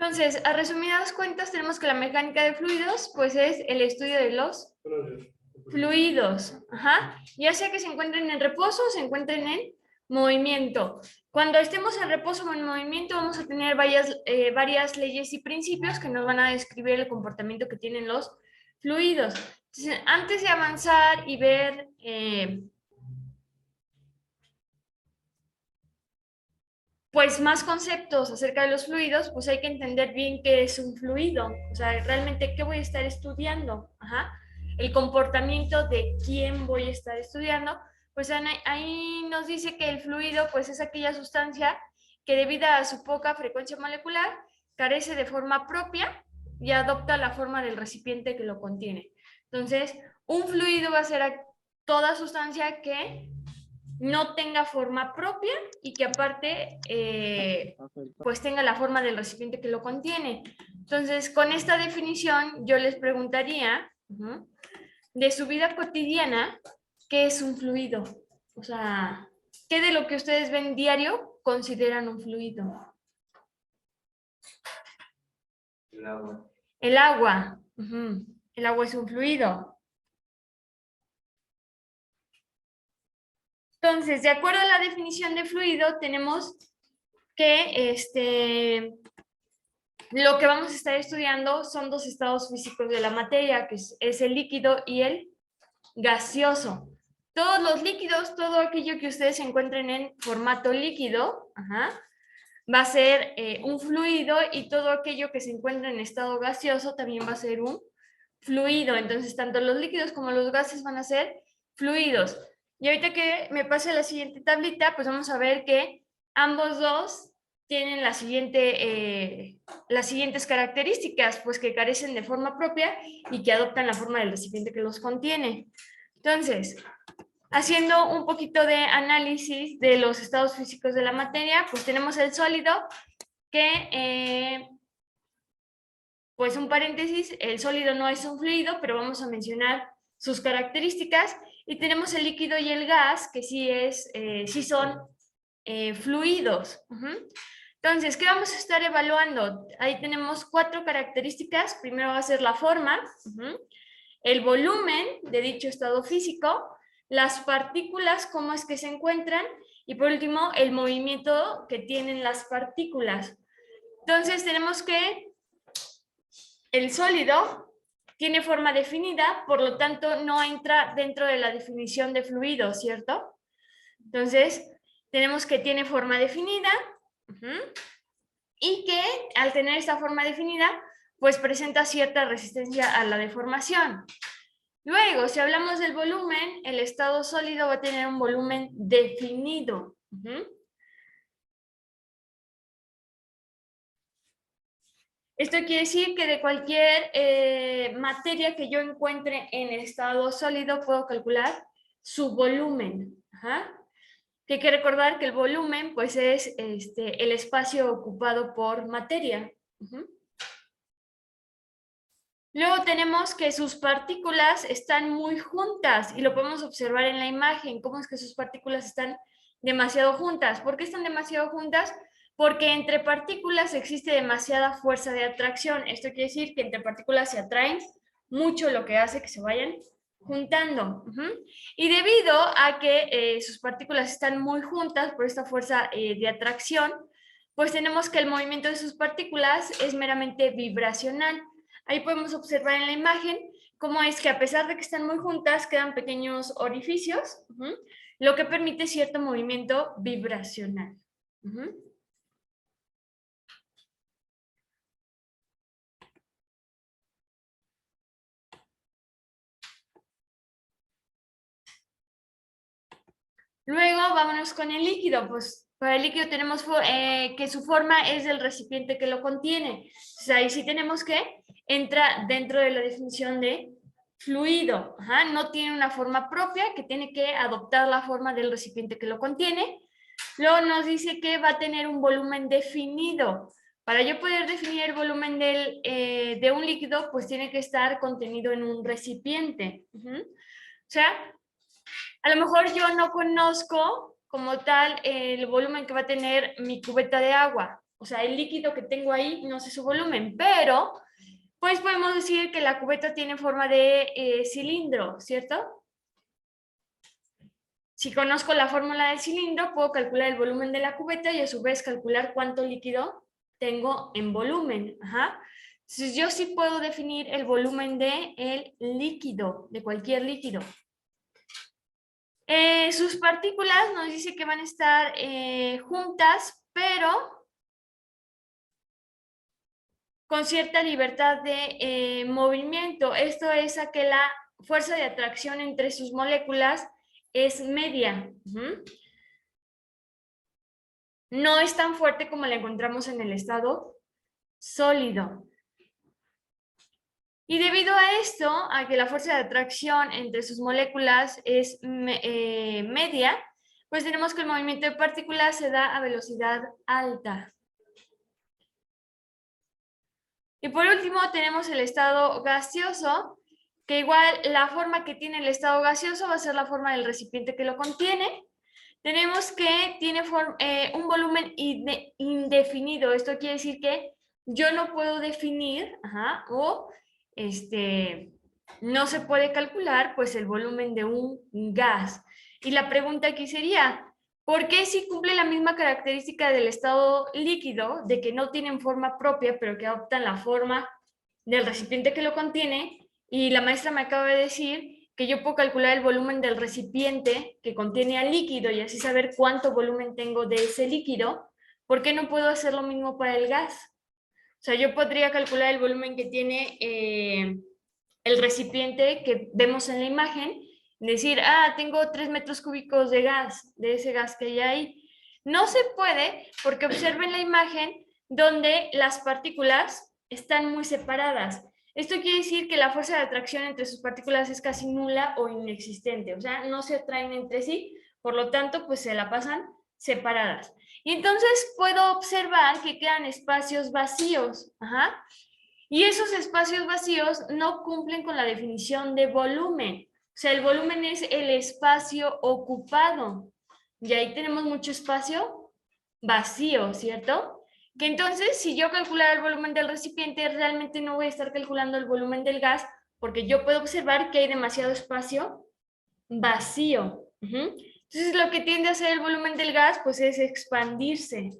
Entonces, a resumidas cuentas, tenemos que la mecánica de fluidos, pues es el estudio de los fluidos, ajá, ya sea que se encuentren en reposo o se encuentren en movimiento. Cuando estemos en reposo o en movimiento, vamos a tener varias leyes y principios que nos van a describir el comportamiento que tienen los fluidos. Entonces, antes de avanzar y ver pues más conceptos acerca de los fluidos, pues hay que entender bien qué es un fluido, o sea, realmente qué voy a estar estudiando, ajá, el comportamiento de quién voy a estar estudiando, pues ahí nos dice que el fluido pues es aquella sustancia que debido a su poca frecuencia molecular carece de forma propia y adopta la forma del recipiente que lo contiene. Entonces, un fluido va a ser toda sustancia que no tenga forma propia y que aparte pues tenga la forma del recipiente que lo contiene. Entonces, con esta definición yo les preguntaría de su vida cotidiana, ¿qué es un fluido? O sea, ¿qué de lo que ustedes ven diario consideran un fluido? El agua. El agua. El agua es un fluido. Entonces, de acuerdo a la definición de fluido, tenemos que lo que vamos a estar estudiando son dos estados físicos de la materia, que es el líquido y el gaseoso. Todos los líquidos, todo aquello que ustedes encuentren en formato líquido, va a ser un fluido, y todo aquello que se encuentra en estado gaseoso también va a ser un fluido. Entonces, tanto los líquidos como los gases van a ser fluidos. Y ahorita que me pase la siguiente tablita, pues vamos a ver que ambos dos tienen las siguientes características, pues que carecen de forma propia y que adoptan la forma del recipiente que los contiene. Entonces, haciendo un poquito de análisis de los estados físicos de la materia, pues tenemos el sólido, que, pues un paréntesis, el sólido no es un fluido, pero vamos a mencionar sus características. Y tenemos el líquido y el gas, que sí son fluidos. Entonces, ¿qué vamos a estar evaluando? Ahí tenemos 4 características. Primero va a ser la forma, el volumen de dicho estado físico, las partículas, cómo es que se encuentran, y por último, el movimiento que tienen las partículas. Entonces, tenemos que el sólido tiene forma definida, por lo tanto, no entra dentro de la definición de fluido, ¿cierto? Entonces, tenemos que tiene forma definida, y que al tener esta forma definida, pues presenta cierta resistencia a la deformación. Luego, si hablamos del volumen, el estado sólido va a tener un volumen definido. Esto quiere decir que de cualquier materia que yo encuentre en estado sólido, puedo calcular su volumen. Que hay que recordar que el volumen pues es el espacio ocupado por materia. Luego tenemos que sus partículas están muy juntas, y lo podemos observar en la imagen, cómo es que sus partículas están demasiado juntas. ¿Por qué están demasiado juntas? Porque entre partículas existe demasiada fuerza de atracción. Esto quiere decir que entre partículas se atraen mucho, lo que hace que se vayan juntando. Y debido a que sus partículas están muy juntas por esta fuerza de atracción, pues tenemos que el movimiento de sus partículas es meramente vibracional. Ahí podemos observar en la imagen cómo es que, a pesar de que están muy juntas, quedan pequeños orificios, lo que permite cierto movimiento vibracional. Luego vámonos con el líquido. Pues para el líquido tenemos que su forma es del recipiente que lo contiene. Entonces ahí sí tenemos que entra dentro de la definición de fluido. No tiene una forma propia, que tiene que adoptar la forma del recipiente que lo contiene. Luego nos dice que va a tener un volumen definido. Para yo poder definir el volumen de un líquido, pues tiene que estar contenido en un recipiente. O sea, a lo mejor yo no conozco como tal el volumen que va a tener mi cubeta de agua, O sea, el líquido que tengo ahí no sé su volumen, pero pues podemos decir que la cubeta tiene forma de cilindro, ¿cierto? Si conozco la fórmula del cilindro, puedo calcular el volumen de la cubeta y a su vez calcular cuánto líquido tengo en volumen. Ajá. Entonces yo sí puedo definir el volumen del líquido, de cualquier líquido. Sus partículas nos dice que van a estar juntas, pero con cierta libertad de movimiento. Esto es a que la fuerza de atracción entre sus moléculas es media. No es tan fuerte como la encontramos en el estado sólido. Y debido a esto, a que la fuerza de atracción entre sus moléculas es media, pues tenemos que el movimiento de partículas se da a velocidad alta. Y por último tenemos el estado gaseoso, que igual la forma que tiene el estado gaseoso va a ser la forma del recipiente que lo contiene. Tenemos que tiene un volumen indefinido. Esto quiere decir que yo no puedo definir, no se puede calcular pues el volumen de un gas. Y la pregunta aquí sería, ¿por qué si cumple la misma característica del estado líquido, de que no tienen forma propia, pero que adoptan la forma del recipiente que lo contiene? Y la maestra me acaba de decir que yo puedo calcular el volumen del recipiente que contiene al líquido y así saber cuánto volumen tengo de ese líquido. ¿Por qué no puedo hacer lo mismo para el gas? O sea, yo podría calcular el volumen que tiene el recipiente que vemos en la imagen, decir, tengo 3 metros cúbicos de gas, de ese gas que hay ahí. No se puede porque observen la imagen donde las partículas están muy separadas. Esto quiere decir que la fuerza de atracción entre sus partículas es casi nula o inexistente, o sea, no se atraen entre sí, por lo tanto, pues se la pasan separadas. Y entonces puedo observar que quedan espacios vacíos, y esos espacios vacíos no cumplen con la definición de volumen. O sea, el volumen es el espacio ocupado. Y ahí tenemos mucho espacio vacío, ¿cierto? Que entonces, si yo calculara el volumen del recipiente, realmente no voy a estar calculando el volumen del gas, porque yo puedo observar que hay demasiado espacio vacío. Entonces, lo que tiende a hacer el volumen del gas, pues es expandirse.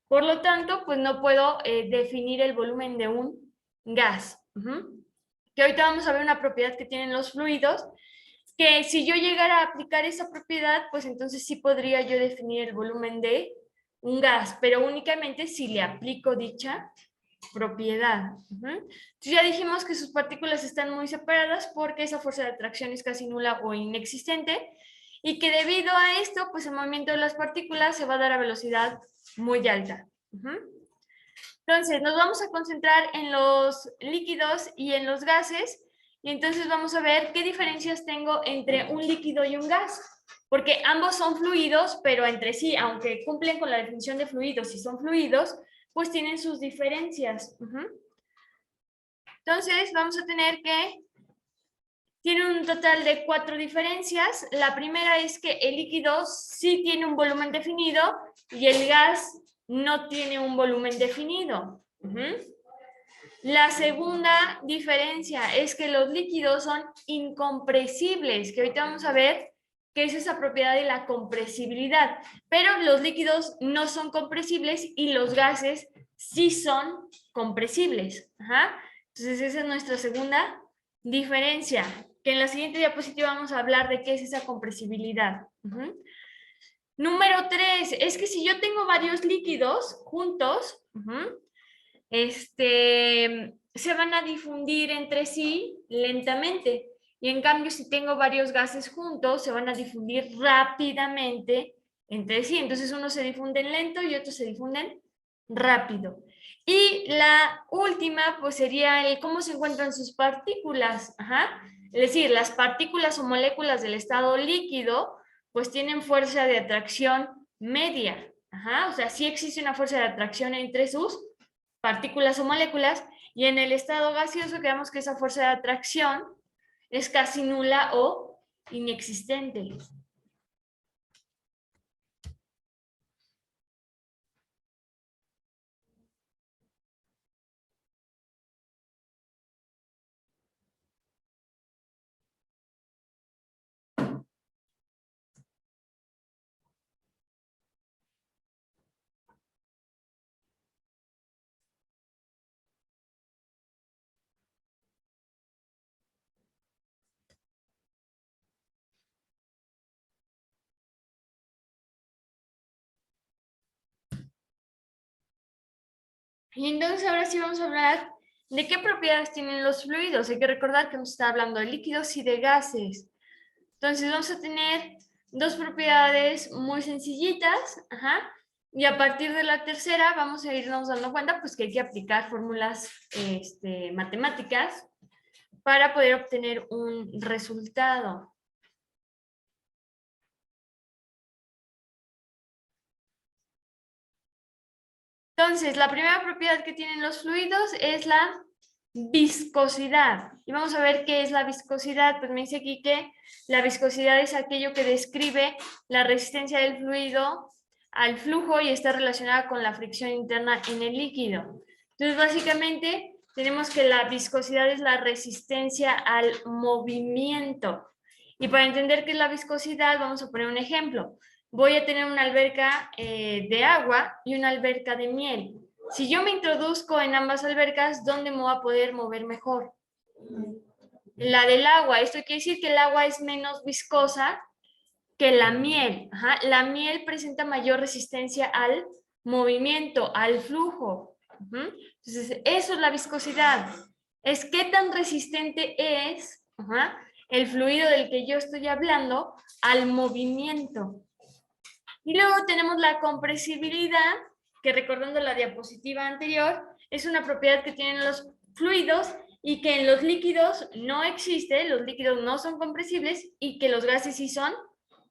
Por lo tanto, pues no puedo definir el volumen de un gas. Que ahorita vamos a ver una propiedad que tienen los fluidos, que si yo llegara a aplicar esa propiedad, pues entonces sí podría yo definir el volumen de un gas, pero únicamente si le aplico dicha propiedad. Entonces ya dijimos que sus partículas están muy separadas porque esa fuerza de atracción es casi nula o inexistente y que debido a esto, pues el movimiento de las partículas se va a dar a velocidad muy alta. Entonces, nos vamos a concentrar en los líquidos y en los gases, y entonces vamos a ver qué diferencias tengo entre un líquido y un gas, porque ambos son fluidos, pero entre sí, aunque cumplen con la definición de fluidos y son fluidos, pues tienen sus diferencias. Entonces, vamos a tener que tiene un total de 4 diferencias. La primera es que el líquido sí tiene un volumen definido y el gas no tiene un volumen definido. La segunda diferencia es que los líquidos son incompresibles, que ahorita vamos a ver qué es esa propiedad de la compresibilidad, pero los líquidos no son compresibles y los gases sí son compresibles. Entonces esa es nuestra segunda diferencia, que en la siguiente diapositiva vamos a hablar de qué es esa compresibilidad. Número 3, es que si yo tengo varios líquidos juntos, se van a difundir entre sí lentamente. Y en cambio, si tengo varios gases juntos, se van a difundir rápidamente entre sí. Entonces, unos se difunden lento y otros se difunden rápido. Y la última, pues sería el cómo se encuentran sus partículas. Es decir, las partículas o moléculas del estado líquido, pues tienen fuerza de atracción media. O sea, sí existe una fuerza de atracción entre sus partículas o moléculas, y en el estado gaseoso quedamos que esa fuerza de atracción es casi nula o inexistente. Y entonces ahora sí vamos a hablar de qué propiedades tienen los fluidos. Hay que recordar que hemos estado hablando de líquidos y de gases. Entonces vamos a tener dos propiedades muy sencillitas, ajá, y a partir de la tercera vamos a irnos dando cuenta pues que hay que aplicar fórmulas matemáticas para poder obtener un resultado. Entonces, la primera propiedad que tienen los fluidos es la viscosidad. Y vamos a ver qué es la viscosidad. Pues me dice aquí que la viscosidad es aquello que describe la resistencia del fluido al flujo y está relacionada con la fricción interna en el líquido. Entonces, básicamente, tenemos que la viscosidad es la resistencia al movimiento. Y para entender qué es la viscosidad, vamos a poner un ejemplo. Voy a tener una alberca de agua y una alberca de miel. Si yo me introduzco en ambas albercas, ¿dónde me voy a poder mover mejor? La del agua. Esto quiere decir que el agua es menos viscosa que la miel. Ajá. La miel presenta mayor resistencia al movimiento, al flujo. Entonces, eso es la viscosidad. Es qué tan resistente es el fluido del que yo estoy hablando al movimiento. Y luego tenemos la compresibilidad, que recordando la diapositiva anterior, es una propiedad que tienen los fluidos y que en los líquidos no existe, los líquidos no son compresibles y que los gases sí son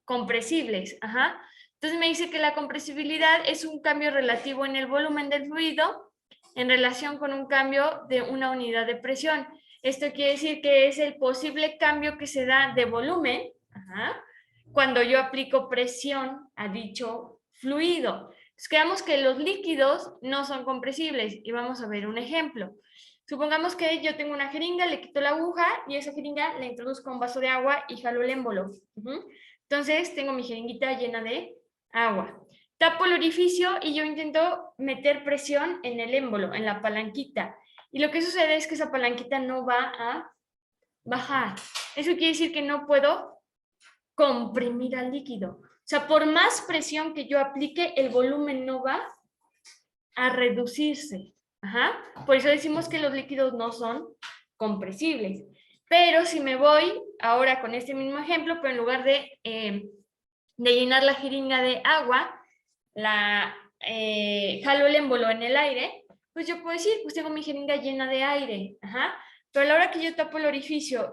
compresibles. Ajá. Entonces me dice que la compresibilidad es un cambio relativo en el volumen del fluido en relación con un cambio de una unidad de presión. Esto quiere decir que es el posible cambio que se da de volumen, cuando yo aplico presión a dicho fluido. Entonces, quedamos que los líquidos no son compresibles y vamos a ver un ejemplo. Supongamos que yo tengo una jeringa, le quito la aguja y esa jeringa le introduzco un vaso de agua y jalo el émbolo. Entonces tengo mi jeringuita llena de agua. Tapo el orificio y yo intento meter presión en el émbolo, en la palanquita. Y lo que sucede es que esa palanquita no va a bajar. Eso quiere decir que no puedo comprimir al líquido. O sea, por más presión que yo aplique, el volumen no va a reducirse. Ajá. Por eso decimos que los líquidos no son compresibles. Pero si me voy ahora con este mismo ejemplo, pero en lugar de llenar la jeringa de agua, jalo el émbolo en el aire, pues yo puedo decir, pues tengo mi jeringa llena de aire. Ajá. Pero a la hora que yo tapo el orificio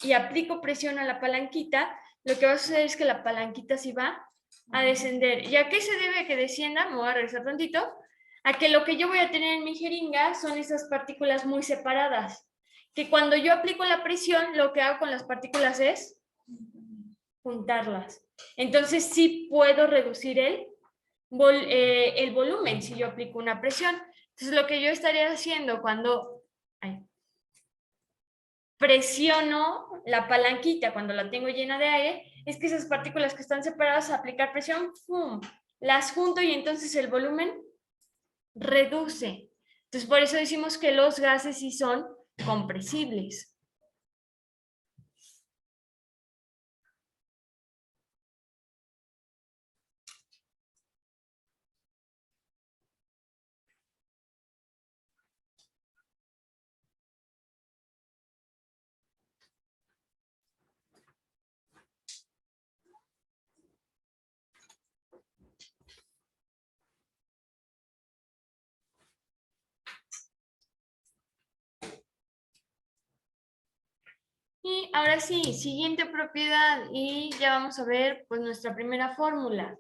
y aplico presión a la palanquita, lo que va a suceder es que la palanquita sí va a descender. ¿Y a qué se debe que descienda? Me voy a regresar tantito. A que lo que yo voy a tener en mi jeringa son esas partículas muy separadas. Que cuando yo aplico la presión, lo que hago con las partículas es juntarlas. Entonces sí puedo reducir el volumen si yo aplico una presión. Entonces lo que yo estaría haciendo cuando presiono la palanquita cuando la tengo llena de aire, es que esas partículas que están separadas a aplicar presión, ¡pum!, las junto y entonces el volumen reduce. Entonces por eso decimos que los gases sí son compresibles. Y ahora sí, siguiente propiedad y ya vamos a ver pues nuestra primera fórmula,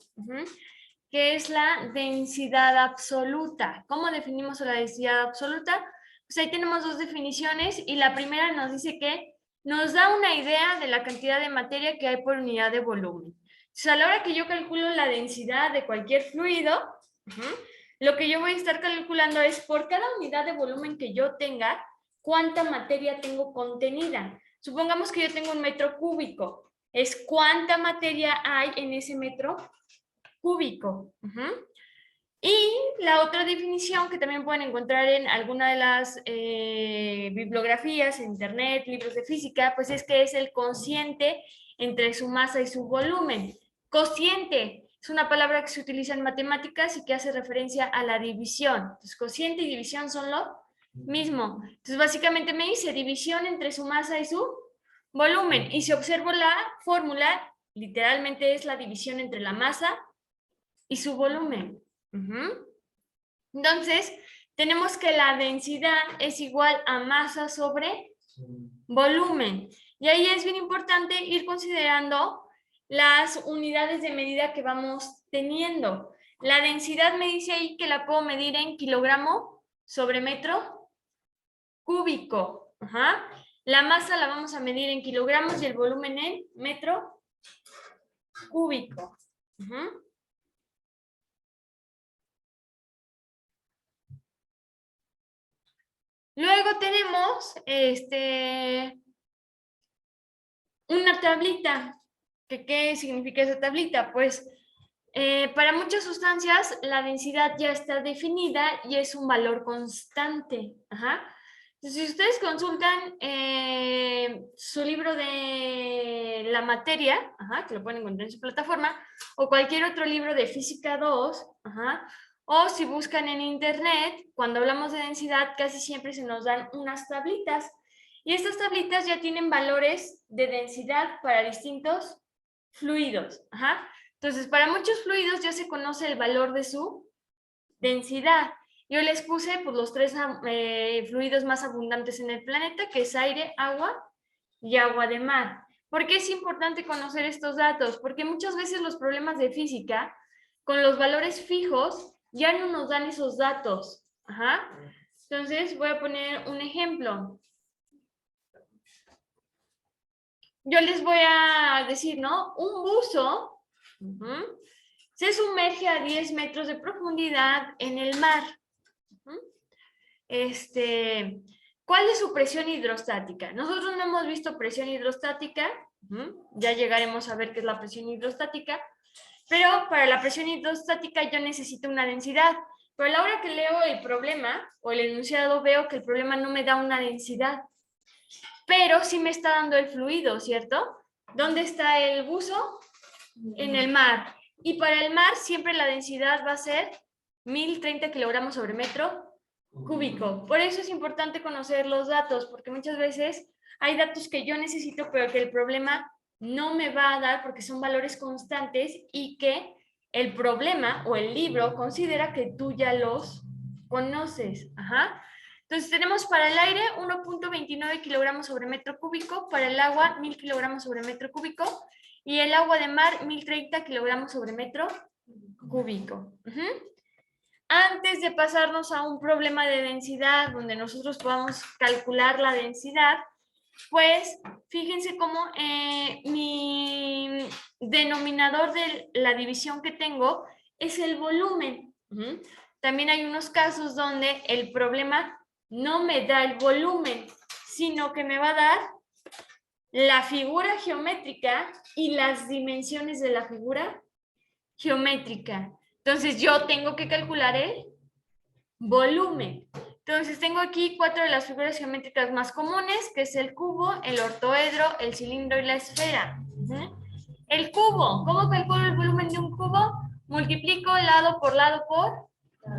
que es la densidad absoluta. ¿Cómo definimos la densidad absoluta? Pues ahí tenemos dos definiciones y la primera nos dice que nos da una idea de la cantidad de materia que hay por unidad de volumen. Entonces, a la hora que yo calculo la densidad de cualquier fluido, lo que yo voy a estar calculando es por cada unidad de volumen que yo tenga, cuánta materia tengo contenida. Supongamos que yo tengo un metro cúbico. Es cuánta materia hay en ese metro cúbico. Y la otra definición que también pueden encontrar en alguna de las bibliografías, en internet, libros de física, pues es que es el cociente entre su masa y su volumen. Cociente Es una palabra que se utiliza en matemáticas y que hace referencia a la división. Entonces, cociente y división son lo mismo. Entonces, básicamente me dice división entre su masa y su volumen. Y si observo la fórmula, literalmente es la división entre la masa y su volumen. Entonces, tenemos que la densidad es igual a masa sobre volumen. Y ahí es bien importante ir considerando las unidades de medida que vamos teniendo. La densidad me dice ahí que la puedo medir en kilogramo sobre metro cúbico. La masa la vamos a medir en kilogramos y el volumen en metro cúbico. Luego tenemos una tablita. ¿Qué significa esa tablita? Pues para muchas sustancias la densidad ya está definida y es un valor constante. Entonces, si ustedes consultan su libro de la materia, que lo pueden encontrar en su plataforma, o cualquier otro libro de Física 2, o si buscan en internet, cuando hablamos de densidad casi siempre se nos dan unas tablitas. Y estas tablitas ya tienen valores de densidad para distintos fluidos. Entonces, para muchos fluidos ya se conoce el valor de su densidad. Yo les puse pues, los 3 fluidos más abundantes en el planeta, que es aire, agua y agua de mar. ¿Por qué es importante conocer estos datos? Porque muchas veces los problemas de física, con los valores fijos, ya no nos dan esos datos. Entonces, voy a poner un ejemplo. Yo les voy a decir, ¿no? Un buzo se sumerge a 10 metros de profundidad en el mar. ¿Cuál es su presión hidrostática? Nosotros no hemos visto presión hidrostática. Ya llegaremos a ver qué es la presión hidrostática. Pero para la presión hidrostática yo necesito una densidad. Pero a la hora que leo el problema o el enunciado veo que el problema no me da una densidad. Pero sí me está dando el fluido, ¿cierto? ¿Dónde está el buzo? En el mar. Y para el mar siempre la densidad va a ser 1030 kilogramos sobre metro cúbico. Por eso es importante conocer los datos, porque muchas veces hay datos que yo necesito, pero que el problema no me va a dar porque son valores constantes y que el problema o el libro considera que tú ya los conoces. Entonces tenemos para el aire 1.29 kilogramos sobre metro cúbico, para el agua 1000 kilogramos sobre metro cúbico y el agua de mar 1030 kilogramos sobre metro cúbico. Antes de pasarnos a un problema de densidad donde nosotros podamos calcular la densidad, pues fíjense cómo mi denominador de la división que tengo es el volumen. También hay unos casos donde el problema no me da el volumen, sino que me va a dar la figura geométrica y las dimensiones de la figura geométrica. Entonces yo tengo que calcular el volumen. Entonces tengo aquí 4 de las figuras geométricas más comunes, que es el cubo, el ortoedro, el cilindro y la esfera. El cubo, ¿cómo calculo el volumen de un cubo? Multiplico lado por lado por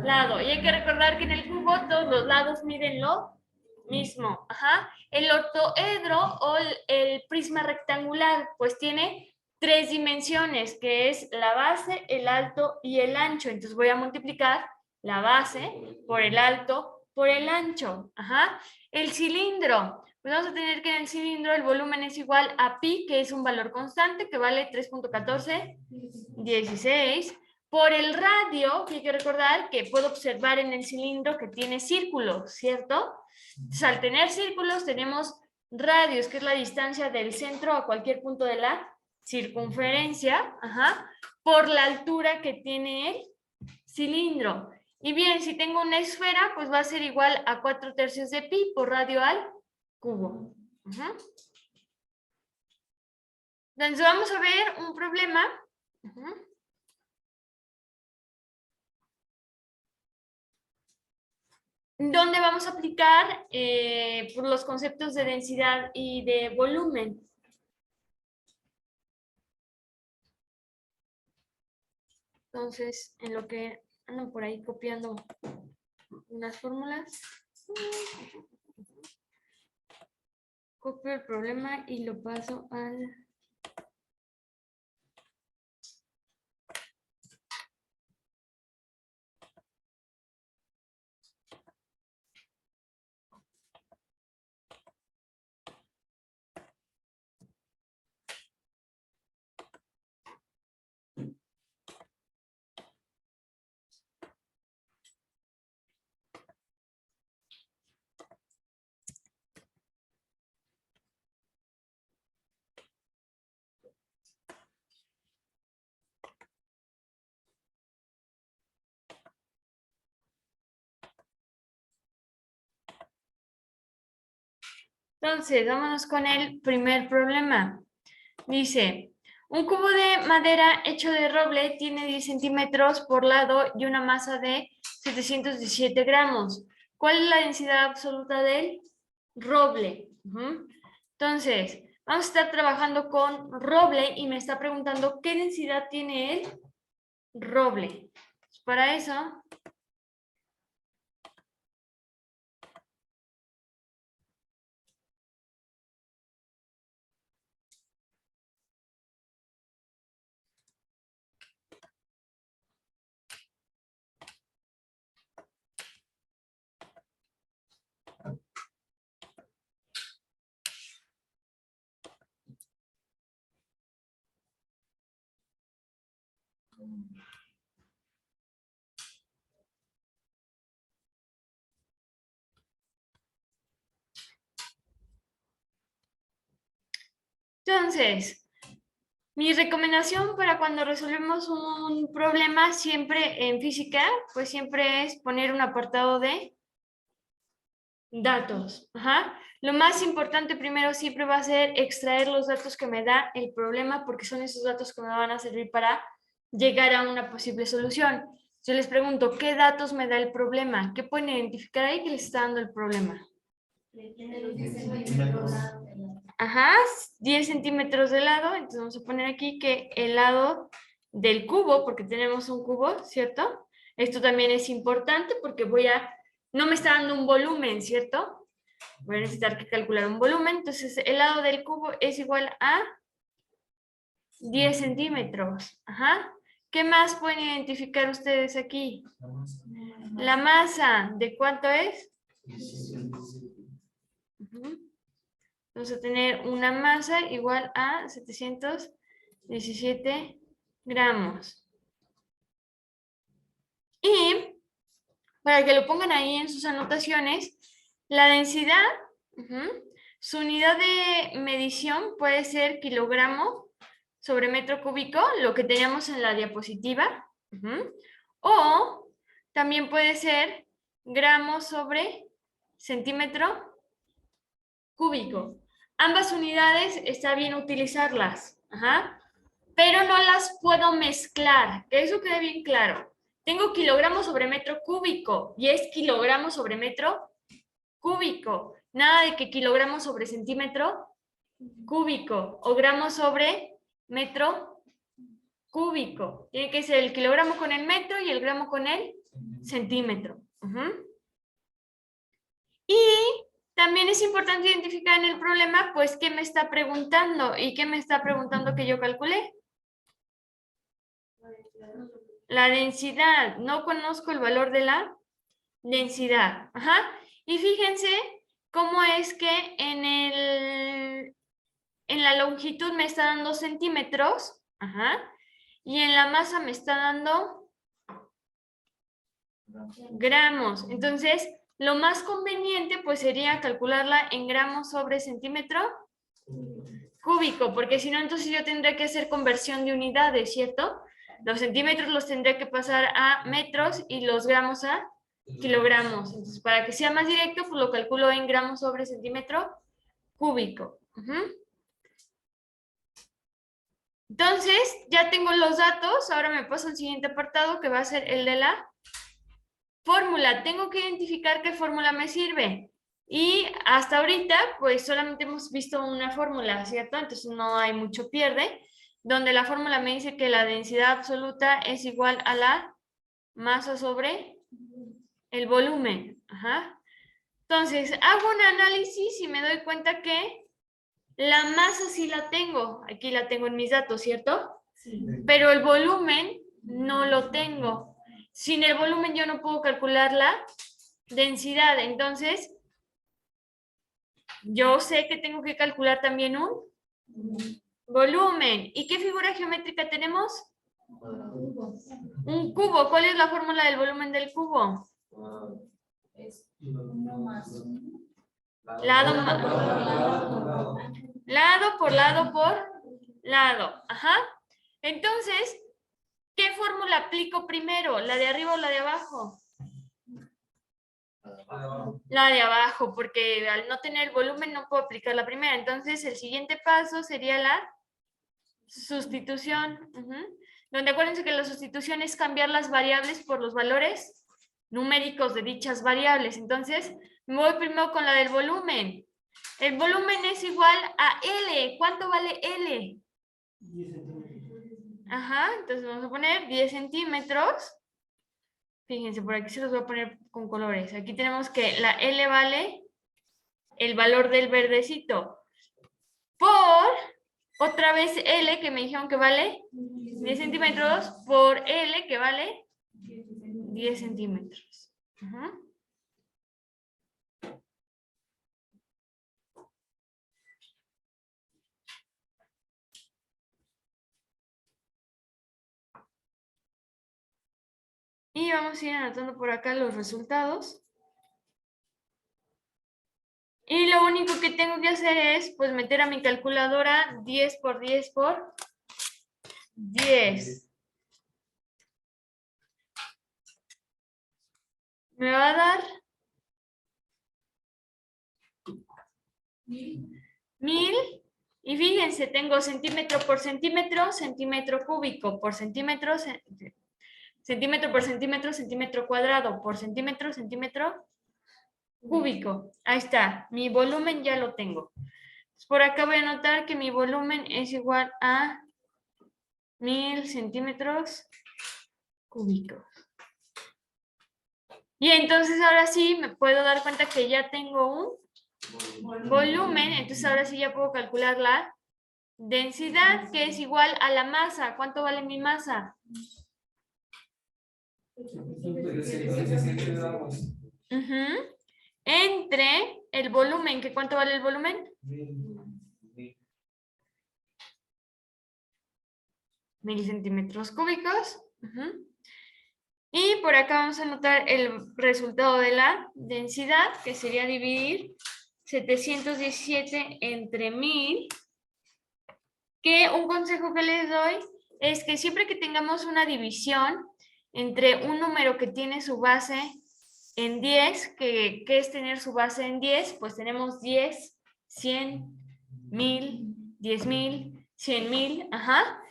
lado. Y hay que recordar que en el cubo todos los lados miden lo mismo. El ortoedro o el prisma rectangular, pues tiene 3 dimensiones, que es la base, el alto y el ancho. Entonces voy a multiplicar la base por el alto por el ancho. El cilindro. Pues vamos a tener que en el cilindro el volumen es igual a pi, que es un valor constante, que vale 3.1416. Por el radio, que hay que recordar que puedo observar en el cilindro que tiene círculos, ¿cierto? Entonces, al tener círculos tenemos radios, que es la distancia del centro a cualquier punto de la circunferencia, por la altura que tiene el cilindro. Y bien, si tengo una esfera, pues va a ser igual a 4/3 de pi por radio al cubo. Entonces vamos a ver un problema. Donde vamos a aplicar los conceptos de densidad y de volumen. Entonces, en lo que andan por ahí copiando unas fórmulas, copio el problema y lo paso al... Entonces, vámonos con el primer problema. Dice, un cubo de madera hecho de roble tiene 10 centímetros por lado y una masa de 717 gramos. ¿Cuál es la densidad absoluta del roble? Entonces, vamos a estar trabajando con roble y me está preguntando qué densidad tiene el roble. Para eso... Entonces, mi recomendación para cuando resolvemos un problema siempre en física, pues siempre es poner un apartado de datos. Lo más importante primero siempre va a ser extraer los datos que me da el problema, porque son esos datos que me van a servir para llegar a una posible solución. Yo les pregunto, ¿qué datos me da el problema? ¿Qué pueden identificar ahí que les está dando el problema? 10 centímetros de lado, entonces vamos a poner aquí que el lado del cubo, porque tenemos un cubo, ¿cierto? Esto también es importante porque no me está dando un volumen, ¿cierto? Voy a necesitar que calcular un volumen, entonces el lado del cubo es igual a 10 centímetros. ¿Qué más pueden identificar ustedes aquí? La masa, ¿de cuánto es? Vamos a tener una masa igual a 717 gramos. Y para que lo pongan ahí en sus anotaciones, la densidad, su unidad de medición puede ser kilogramo sobre metro cúbico, lo que teníamos en la diapositiva, o también puede ser gramos sobre centímetro cúbico. Ambas unidades está bien utilizarlas, pero no las puedo mezclar, que eso quede bien claro. Tengo kilogramos sobre metro cúbico y es kilogramos sobre metro cúbico. Nada de que kilogramos sobre centímetro cúbico o gramos sobre metro cúbico. Tiene que ser el kilogramo con el metro y el gramo con el centímetro. Y también es importante identificar en el problema, pues, qué me está preguntando y qué me está preguntando que yo calculé. La densidad. No conozco el valor de la densidad. Y fíjense cómo es que en la longitud me está dando centímetros. Y en la masa me está dando gramos. Entonces, lo más conveniente pues sería calcularla en gramos sobre centímetro cúbico, porque si no, entonces yo tendría que hacer conversión de unidades, ¿cierto? Los centímetros los tendría que pasar a metros y los gramos a kilogramos. Entonces, para que sea más directo, pues lo calculo en gramos sobre centímetro cúbico. Entonces, ya tengo los datos. Ahora me paso al siguiente apartado, que va a ser el de la fórmula. Tengo que identificar qué fórmula me sirve. Y hasta ahorita, pues solamente hemos visto una fórmula, ¿cierto? Entonces no hay mucho pierde. donde la fórmula me dice que la densidad absoluta es igual a la masa sobre el volumen. Ajá. Entonces, hago un análisis y me doy cuenta que la masa sí la tengo. Aquí la tengo en mis datos, ¿cierto? Sí. Pero el volumen no lo tengo. Sin el volumen yo no puedo calcular la densidad. Entonces, yo sé que tengo que calcular también un volumen. ¿Y qué figura geométrica tenemos? Un cubo. ¿Cuál es la fórmula del volumen del cubo? Es 1 más 1. Lado por lado por lado. Ajá. Entonces, ¿qué fórmula aplico primero? ¿La de arriba o la de abajo? La de abajo, porque al no tener volumen no puedo aplicar la primera. Entonces, el siguiente paso sería la sustitución. Donde acuérdense que la sustitución es cambiar las variables por los valores numéricos de dichas variables. Entonces, me voy primero con la del volumen. El volumen es igual a L. ¿Cuánto vale L? 10 centímetros. Ajá, entonces vamos a poner 10 centímetros. Fíjense, por aquí se los voy a poner con colores. Aquí tenemos que la L vale el valor del verdecito por otra vez L, que me dijeron que vale 10 centímetros, por L, que vale 10 centímetros. Ajá. Y vamos a ir anotando por acá los resultados. Y lo único que tengo que hacer es, pues, meter a mi calculadora 10 por 10 por 10. Me va a dar 1000. Y fíjense, tengo centímetro por centímetro, centímetro cúbico por centímetro, centímetro por centímetro, centímetro cuadrado por centímetro, centímetro cúbico. Ahí está, mi volumen ya lo tengo. Por acá voy a anotar que mi volumen es igual a 1000 centímetros cúbicos. Y entonces ahora sí me puedo dar cuenta que ya tengo un volumen, entonces ahora sí ya puedo calcular la densidad, que es igual a la masa. ¿Cuánto vale mi masa? Entre el volumen, ¿que cuánto vale el volumen? 1000 centímetros cúbicos. Y por acá vamos a anotar el resultado de la densidad, que sería dividir 717 entre 1000. Que un consejo que les doy es que siempre que tengamos una división entre un número que tiene su base en 10, que es tener su base en 10, pues tenemos 10, 100, 1000, 10,000, 100,000, ajá.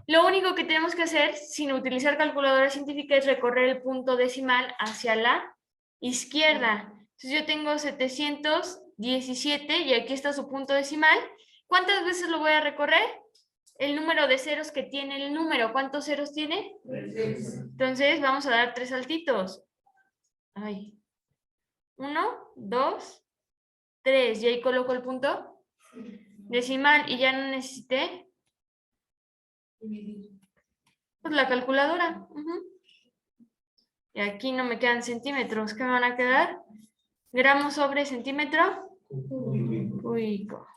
Lo único que tenemos que hacer sin utilizar calculadora científica es recorrer el punto decimal hacia la izquierda. Entonces yo tengo 717 y aquí está su punto decimal. ¿Cuántas veces lo voy a recorrer? El número de ceros que tiene el número. ¿Cuántos ceros tiene? 3. Entonces vamos a dar 3 saltitos. Ay. 1, 2, 3. Y ahí coloco el punto decimal y ya no necesité pues la calculadora. Y aquí no me quedan centímetros. ¿Qué me van a quedar? Gramos sobre centímetro cúbico.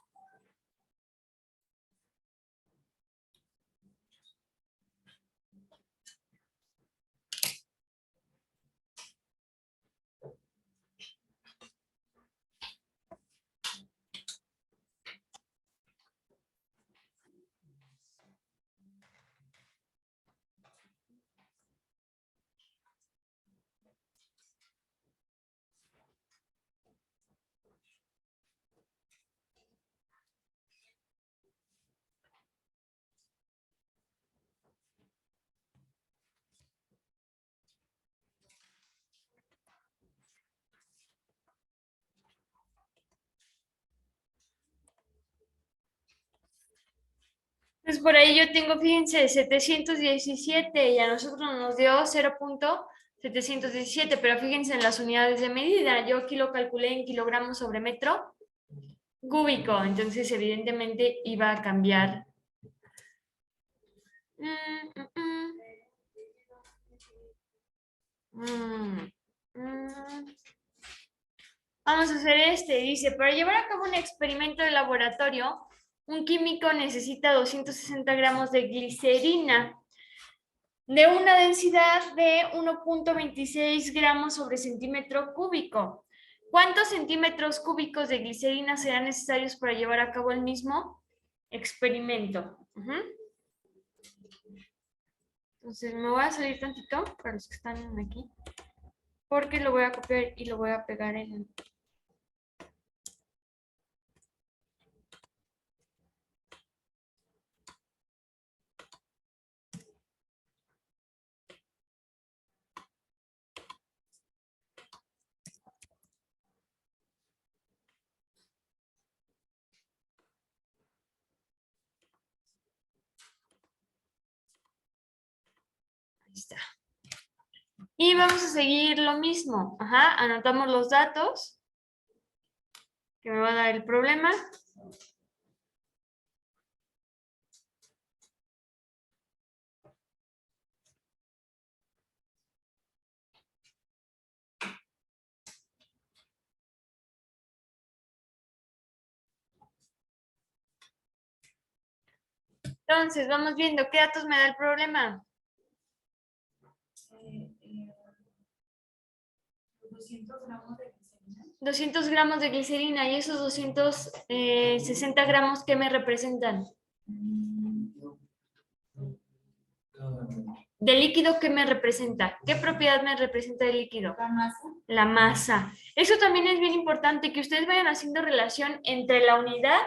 Pues por ahí yo tengo, fíjense, 717 y a nosotros nos dio 0.717, pero fíjense en las unidades de medida. Yo aquí lo calculé en kilogramos sobre metro cúbico, entonces evidentemente iba a cambiar. Vamos a hacer dice, para llevar a cabo un experimento de laboratorio, un químico necesita 260 gramos de glicerina de una densidad de 1.26 gramos sobre centímetro cúbico. ¿Cuántos centímetros cúbicos de glicerina serán necesarios para llevar a cabo el mismo experimento? Entonces me voy a salir tantito para los que están aquí, porque lo voy a copiar y lo voy a pegar en el... Ahí está. Y vamos a seguir lo mismo. Anotamos los datos que me va a dar el problema. Entonces, vamos viendo qué datos me da el problema. 200 gramos de glicerina. 200 gramos de glicerina y esos 260 gramos, ¿qué me representan? ¿De líquido qué me representa? ¿Qué propiedad me representa el líquido? La masa. La masa. Eso también es bien importante, que ustedes vayan haciendo relación entre la unidad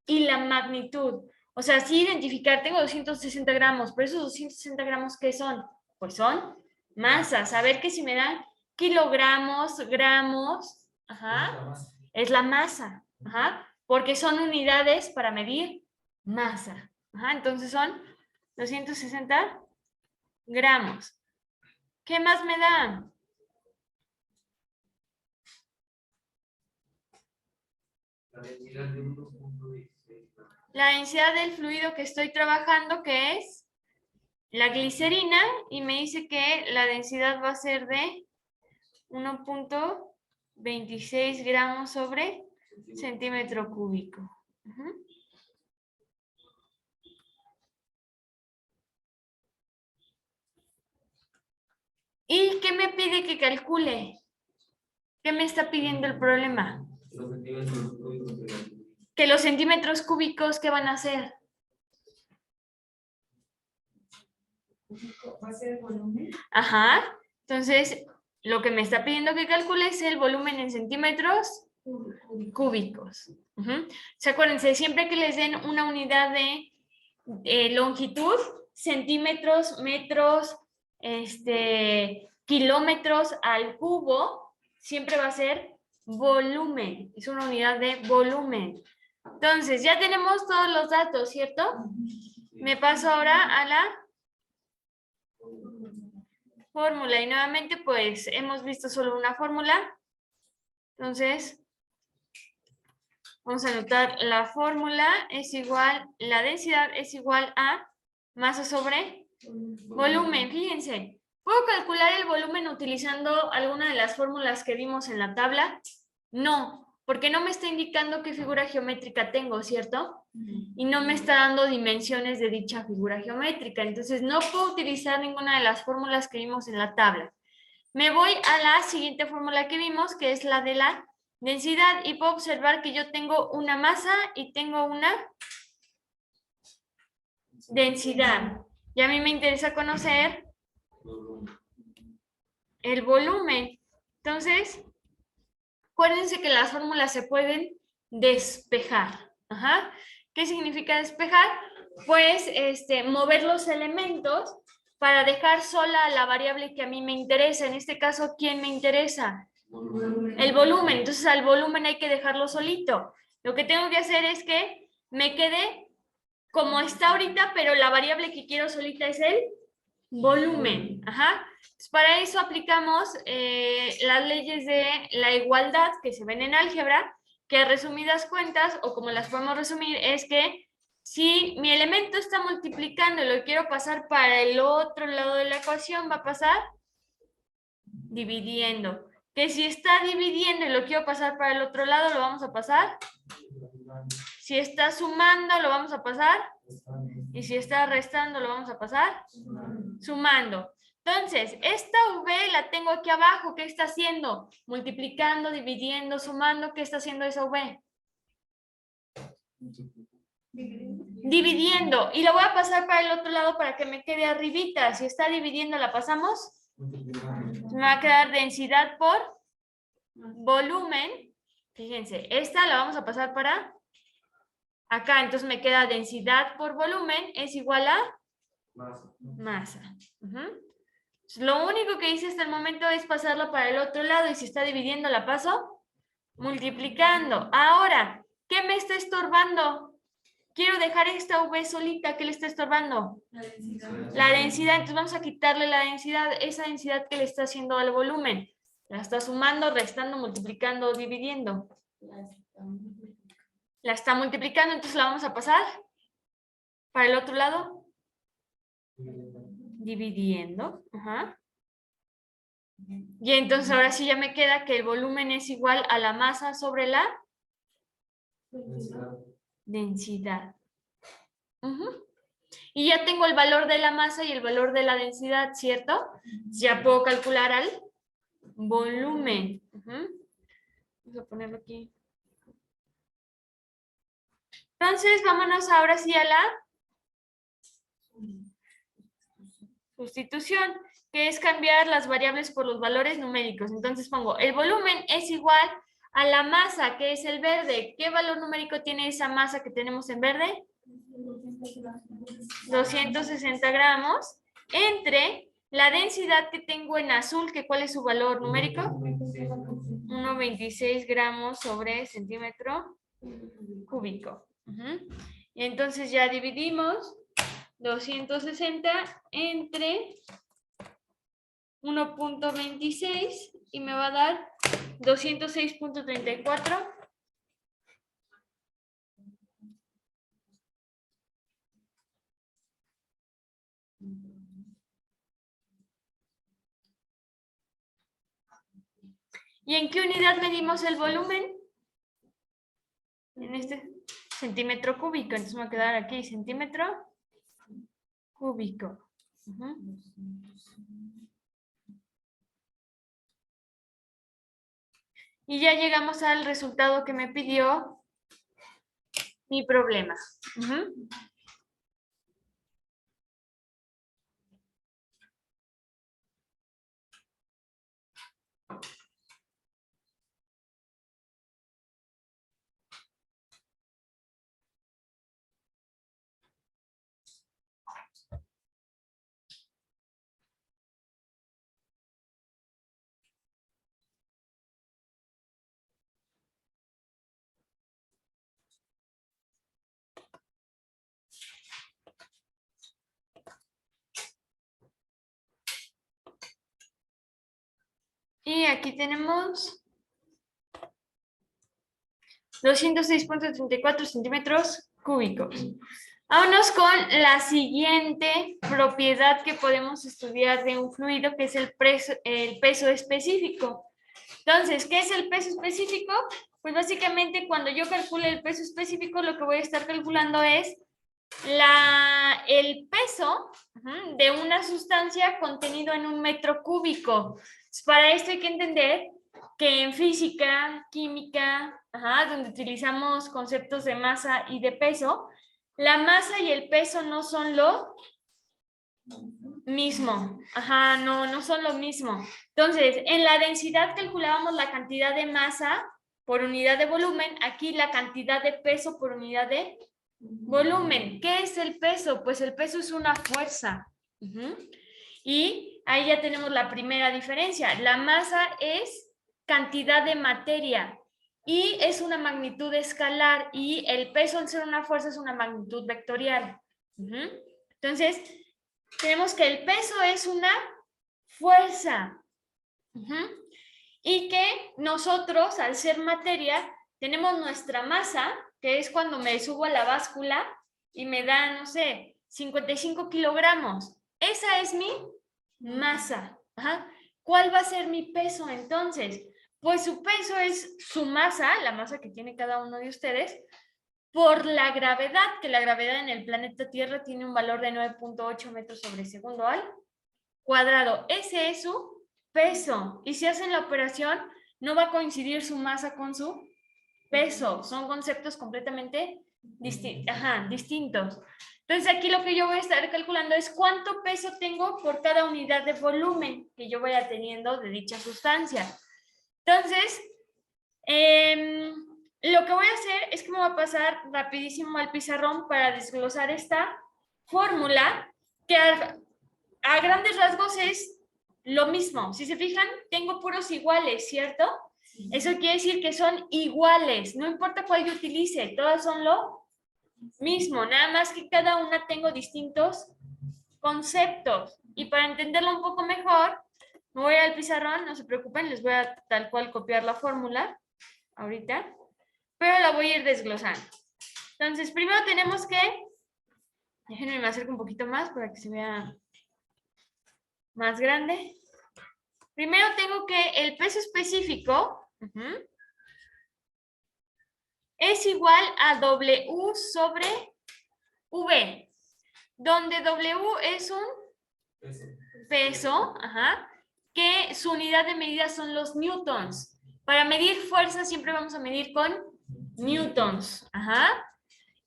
y la magnitud. O sea, sí identificar, tengo 260 gramos, pero esos 260 gramos, ¿qué son? Pues son masas. Saber que si me dan kilogramos, gramos, es la masa, porque son unidades para medir masa. Entonces son 260 gramos. ¿Qué más me da? La densidad de 1.16. La densidad del fluido que estoy trabajando, que es la glicerina, y me dice que la densidad va a ser de 1.26 gramos sobre centímetro cúbico. ¿Y qué me pide que calcule? ¿Qué me está pidiendo el problema? Que los centímetros cúbicos, ¿qué van a hacer? ¿Va a ser el volumen? Entonces, lo que me está pidiendo que calcule es el volumen en centímetros cúbicos. ¿Se acuérdense? Siempre que les den una unidad de longitud, centímetros, metros, kilómetros al cubo, siempre va a ser volumen. Es una unidad de volumen. Entonces, ya tenemos todos los datos, ¿cierto? Me paso ahora a la fórmula y nuevamente pues hemos visto solo una fórmula. Entonces, vamos a anotar la fórmula es igual, la densidad es igual a masa sobre volumen. Fíjense, ¿puedo calcular el volumen utilizando alguna de las fórmulas que vimos en la tabla? No, porque no me está indicando qué figura geométrica tengo, ¿cierto? Y no me está dando dimensiones de dicha figura geométrica. Entonces, no puedo utilizar ninguna de las fórmulas que vimos en la tabla. Me voy a la siguiente fórmula que vimos, que es la de la densidad, y puedo observar que yo tengo una masa y tengo una densidad. Y a mí me interesa conocer el volumen. Entonces, acuérdense que las fórmulas se pueden despejar. ¿Qué significa despejar? Pues mover los elementos para dejar sola la variable que a mí me interesa. En este caso, ¿quién me interesa? El volumen. Entonces, al volumen hay que dejarlo solito. Lo que tengo que hacer es que me quede como está ahorita, pero la variable que quiero solita es el volumen. Ajá. Entonces, para eso aplicamos las leyes de la igualdad que se ven en álgebra, que resumidas cuentas, o como las podemos resumir, es que si mi elemento está multiplicando y lo quiero pasar para el otro lado de la ecuación, va a pasar dividiendo. Que si está dividiendo y lo quiero pasar para el otro lado, lo vamos a pasar. Si está sumando, lo vamos a pasar. Y si está restando, lo vamos a pasar sumando. Entonces, esta V la tengo aquí abajo. ¿Qué está haciendo? Multiplicando, dividiendo, sumando. ¿Qué está haciendo esa V? Dividiendo. Y la voy a pasar para el otro lado para que me quede arribita. Si está dividiendo, ¿la pasamos? Me va a quedar densidad por volumen. Fíjense, esta la vamos a pasar para acá. Entonces me queda densidad por volumen es igual a masa. Lo único que hice hasta el momento es pasarlo para el otro lado. Y si está dividiendo, la paso multiplicando. Ahora, ¿qué me está estorbando? Quiero dejar esta V solita. ¿Qué le está estorbando? La densidad. Entonces vamos a quitarle la densidad, esa densidad que le está haciendo al volumen. La está sumando, restando, multiplicando, dividiendo. La está multiplicando, entonces la vamos a pasar para el otro lado. Dividiendo. Ajá. Y entonces ahora sí ya me queda que el volumen es igual a la masa sobre la densidad. Y ya tengo el valor de la masa y el valor de la densidad, ¿cierto? Ya puedo calcular al volumen. Vamos a ponerlo aquí. Entonces, vámonos ahora sí a la sustitución, que es cambiar las variables por los valores numéricos. Entonces pongo, el volumen es igual a la masa, que es el verde. ¿Qué valor numérico tiene esa masa que tenemos en verde? 260 gramos, entre la densidad que tengo en azul, que ¿cuál es su valor numérico? 1,26 gramos sobre centímetro cúbico. Y entonces ya dividimos 260 entre 1,26 y me va a dar 206,34. ¿Y en qué unidad medimos el volumen? En este centímetro cúbico. Entonces me va a quedar aquí centímetro cúbico. Y ya llegamos al resultado que me pidió mi problema. Y aquí tenemos 206,34 centímetros cúbicos. Vámonos con la siguiente propiedad que podemos estudiar de un fluido, que es el peso específico. Entonces, ¿qué es el peso específico? Pues básicamente cuando yo calcule el peso específico, lo que voy a estar calculando es el peso de una sustancia contenido en un metro cúbico. Para esto hay que entender que en física, química, donde utilizamos conceptos de masa y de peso, la masa y el peso no son lo mismo. No son lo mismo. Entonces, en la densidad calculábamos la cantidad de masa por unidad de volumen, aquí la cantidad de peso por unidad de volumen. ¿Qué es el peso? Pues el peso es una fuerza. Y ahí ya tenemos la primera diferencia. La masa es cantidad de materia. y es una magnitud escalar y el peso al ser una fuerza es una magnitud vectorial. Entonces, tenemos que el peso es una fuerza. Y que nosotros, al ser materia, tenemos nuestra masa, que es cuando me subo a la báscula y me da, no sé, 55 kilogramos. Esa es mi masa. ¿Cuál va a ser mi peso entonces? Pues su peso es su masa, la masa que tiene cada uno de ustedes, por la gravedad, que la gravedad en el planeta Tierra tiene un valor de 9.8 metros sobre segundo al cuadrado. Ese es su peso. Y si hacen la operación, no va a coincidir su masa con su peso. Son conceptos completamente distintos. Entonces aquí lo que yo voy a estar calculando es cuánto peso tengo por cada unidad de volumen que yo vaya teniendo de dicha sustancia. Entonces, lo que voy a hacer es que me voy a pasar rapidísimo al pizarrón para desglosar esta fórmula que a grandes rasgos es lo mismo. Si se fijan, tengo puros iguales, ¿cierto? Eso quiere decir que son iguales, no importa cuál yo utilice, todas son lo mismo, nada más que cada una tengo distintos conceptos. Y para entenderlo un poco mejor, me voy al pizarrón, no se preocupen, les voy a tal cual copiar la fórmula ahorita, pero la voy a ir desglosando. Entonces, primero tenemos que, déjenme me acerco un poquito más para que se vea más grande. Primero tengo que el peso específico es igual a W sobre V, donde W es un peso, que su unidad de medida son los newtons. Para medir fuerza siempre vamos a medir con newtons.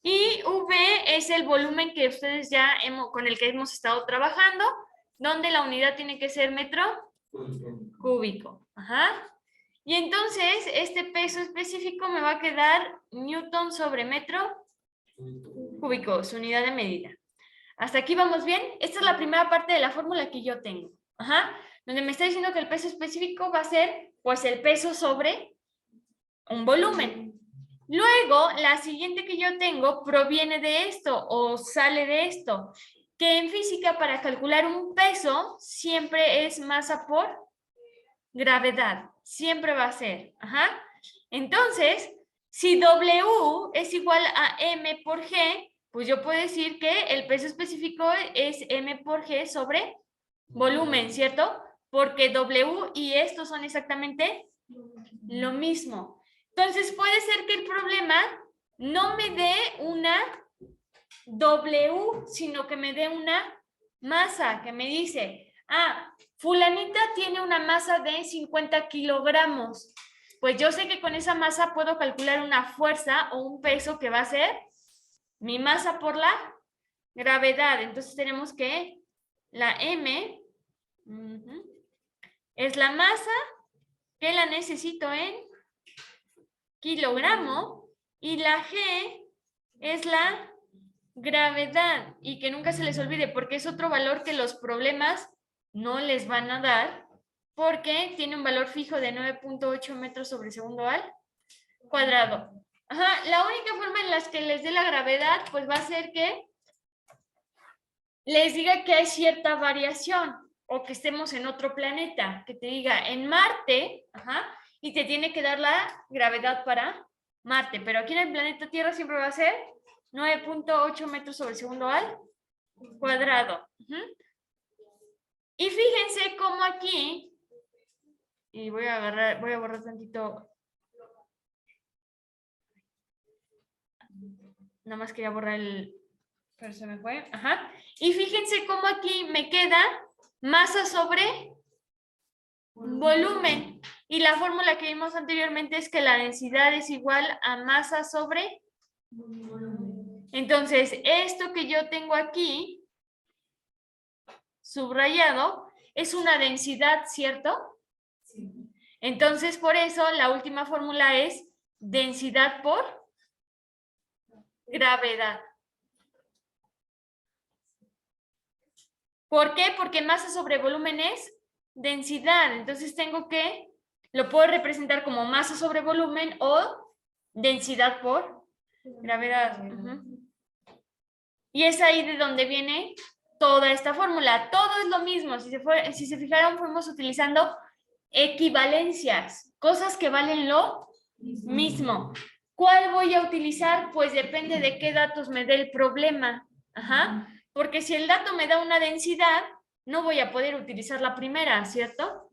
Y V es el volumen que ustedes ya con el que hemos estado trabajando, donde la unidad tiene que ser metro cúbico. Y entonces, este peso específico me va a quedar newton sobre metro cúbico, su unidad de medida. ¿Hasta aquí vamos bien? Esta es la primera parte de la fórmula que yo tengo. Donde me está diciendo que el peso específico va a ser, pues, el peso sobre un volumen. Luego, la siguiente que yo tengo proviene de esto o sale de esto, que en física para calcular un peso siempre es masa por gravedad. Siempre va a ser. Entonces, si W es igual a M por G, pues yo puedo decir que el peso específico es M por G sobre volumen, ¿cierto? Porque W y esto son exactamente lo mismo. Entonces, puede ser que el problema no me dé una W, sino que me dé una masa, que me dice, fulanita tiene una masa de 50 kilogramos. Pues yo sé que con esa masa puedo calcular una fuerza o un peso que va a ser mi masa por la gravedad. Entonces tenemos que la M es la masa que la necesito en kilogramo y la G es la gravedad, y que nunca se les olvide porque es otro valor que los problemas no les van a dar porque tiene un valor fijo de 9.8 metros sobre segundo al cuadrado. La única forma en la que les dé la gravedad pues va a ser que les diga que hay cierta variación o que estemos en otro planeta, que te diga en Marte, y te tiene que dar la gravedad para Marte, pero aquí en el planeta Tierra siempre va a ser 9.8 metros sobre segundo al cuadrado. Y fíjense cómo aquí, y voy a borrar tantito, nada más quería borrar pero se me fue, y fíjense cómo aquí me queda masa sobre volumen, y la fórmula que vimos anteriormente es que la densidad es igual a masa sobre volumen. Entonces, esto que yo tengo aquí subrayado es una densidad, ¿cierto? Sí. Entonces, por eso la última fórmula es densidad por gravedad. ¿Por qué? Porque masa sobre volumen es densidad. Entonces tengo que lo puedo representar como masa sobre volumen o densidad por gravedad. Y es ahí de donde viene toda esta fórmula. Todo es lo mismo. Si se fijaron, fuimos utilizando equivalencias, cosas que valen lo mismo. ¿Cuál voy a utilizar? Pues depende de qué datos me dé el problema. Ajá. Porque si el dato me da una densidad, no voy a poder utilizar la primera, ¿cierto?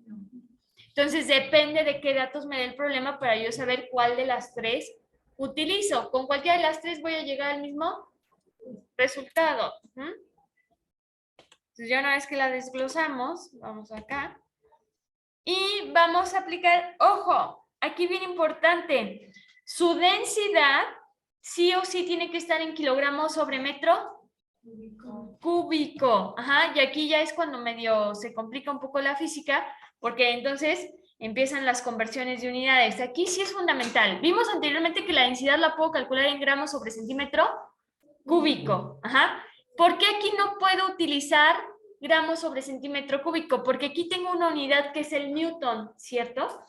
Entonces depende de qué datos me dé el problema para yo saber cuál de las tres utilizo. Con cualquiera de las tres voy a llegar al mismo resultado. Entonces ya una vez que la desglosamos, vamos acá. Y vamos a aplicar, ojo, aquí bien importante, su densidad sí o sí tiene que estar en kilogramos sobre metro cúbico. Ajá, y aquí ya es cuando medio se complica un poco la física, porque entonces empiezan las conversiones de unidades. Aquí sí es fundamental. Vimos anteriormente que la densidad la puedo calcular en gramos sobre centímetro cúbico. Ajá. ¿Por qué aquí no puedo utilizar gramos sobre centímetro cúbico? Porque aquí tengo una unidad que es el newton, ¿cierto?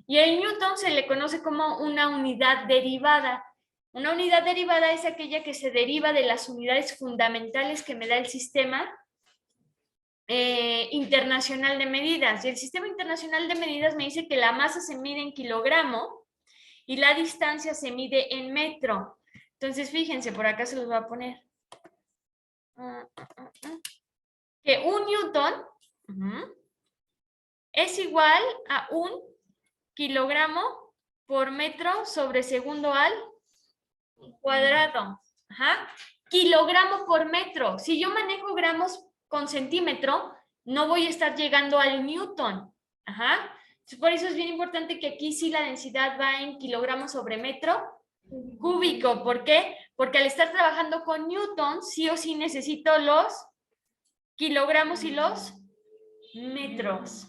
Y el newton se le conoce como una unidad derivada. Una unidad derivada es aquella que se deriva de las unidades fundamentales que me da el sistema internacional de medidas. Y el sistema internacional de medidas me dice que la masa se mide en kilogramo y la distancia se mide en metro. Entonces, fíjense, por acá se los voy a poner. Que un newton es igual a 1 kilogramo por metro sobre segundo al cuadrado. Ajá. Kilogramo por metro. Si yo manejo gramos con centímetro, no voy a estar llegando al newton. Ajá. Por eso es bien importante que aquí sí la densidad va en kilogramos sobre metro cúbico. ¿Por qué? Porque al estar trabajando con newton, sí o sí necesito los kilogramos y los metros.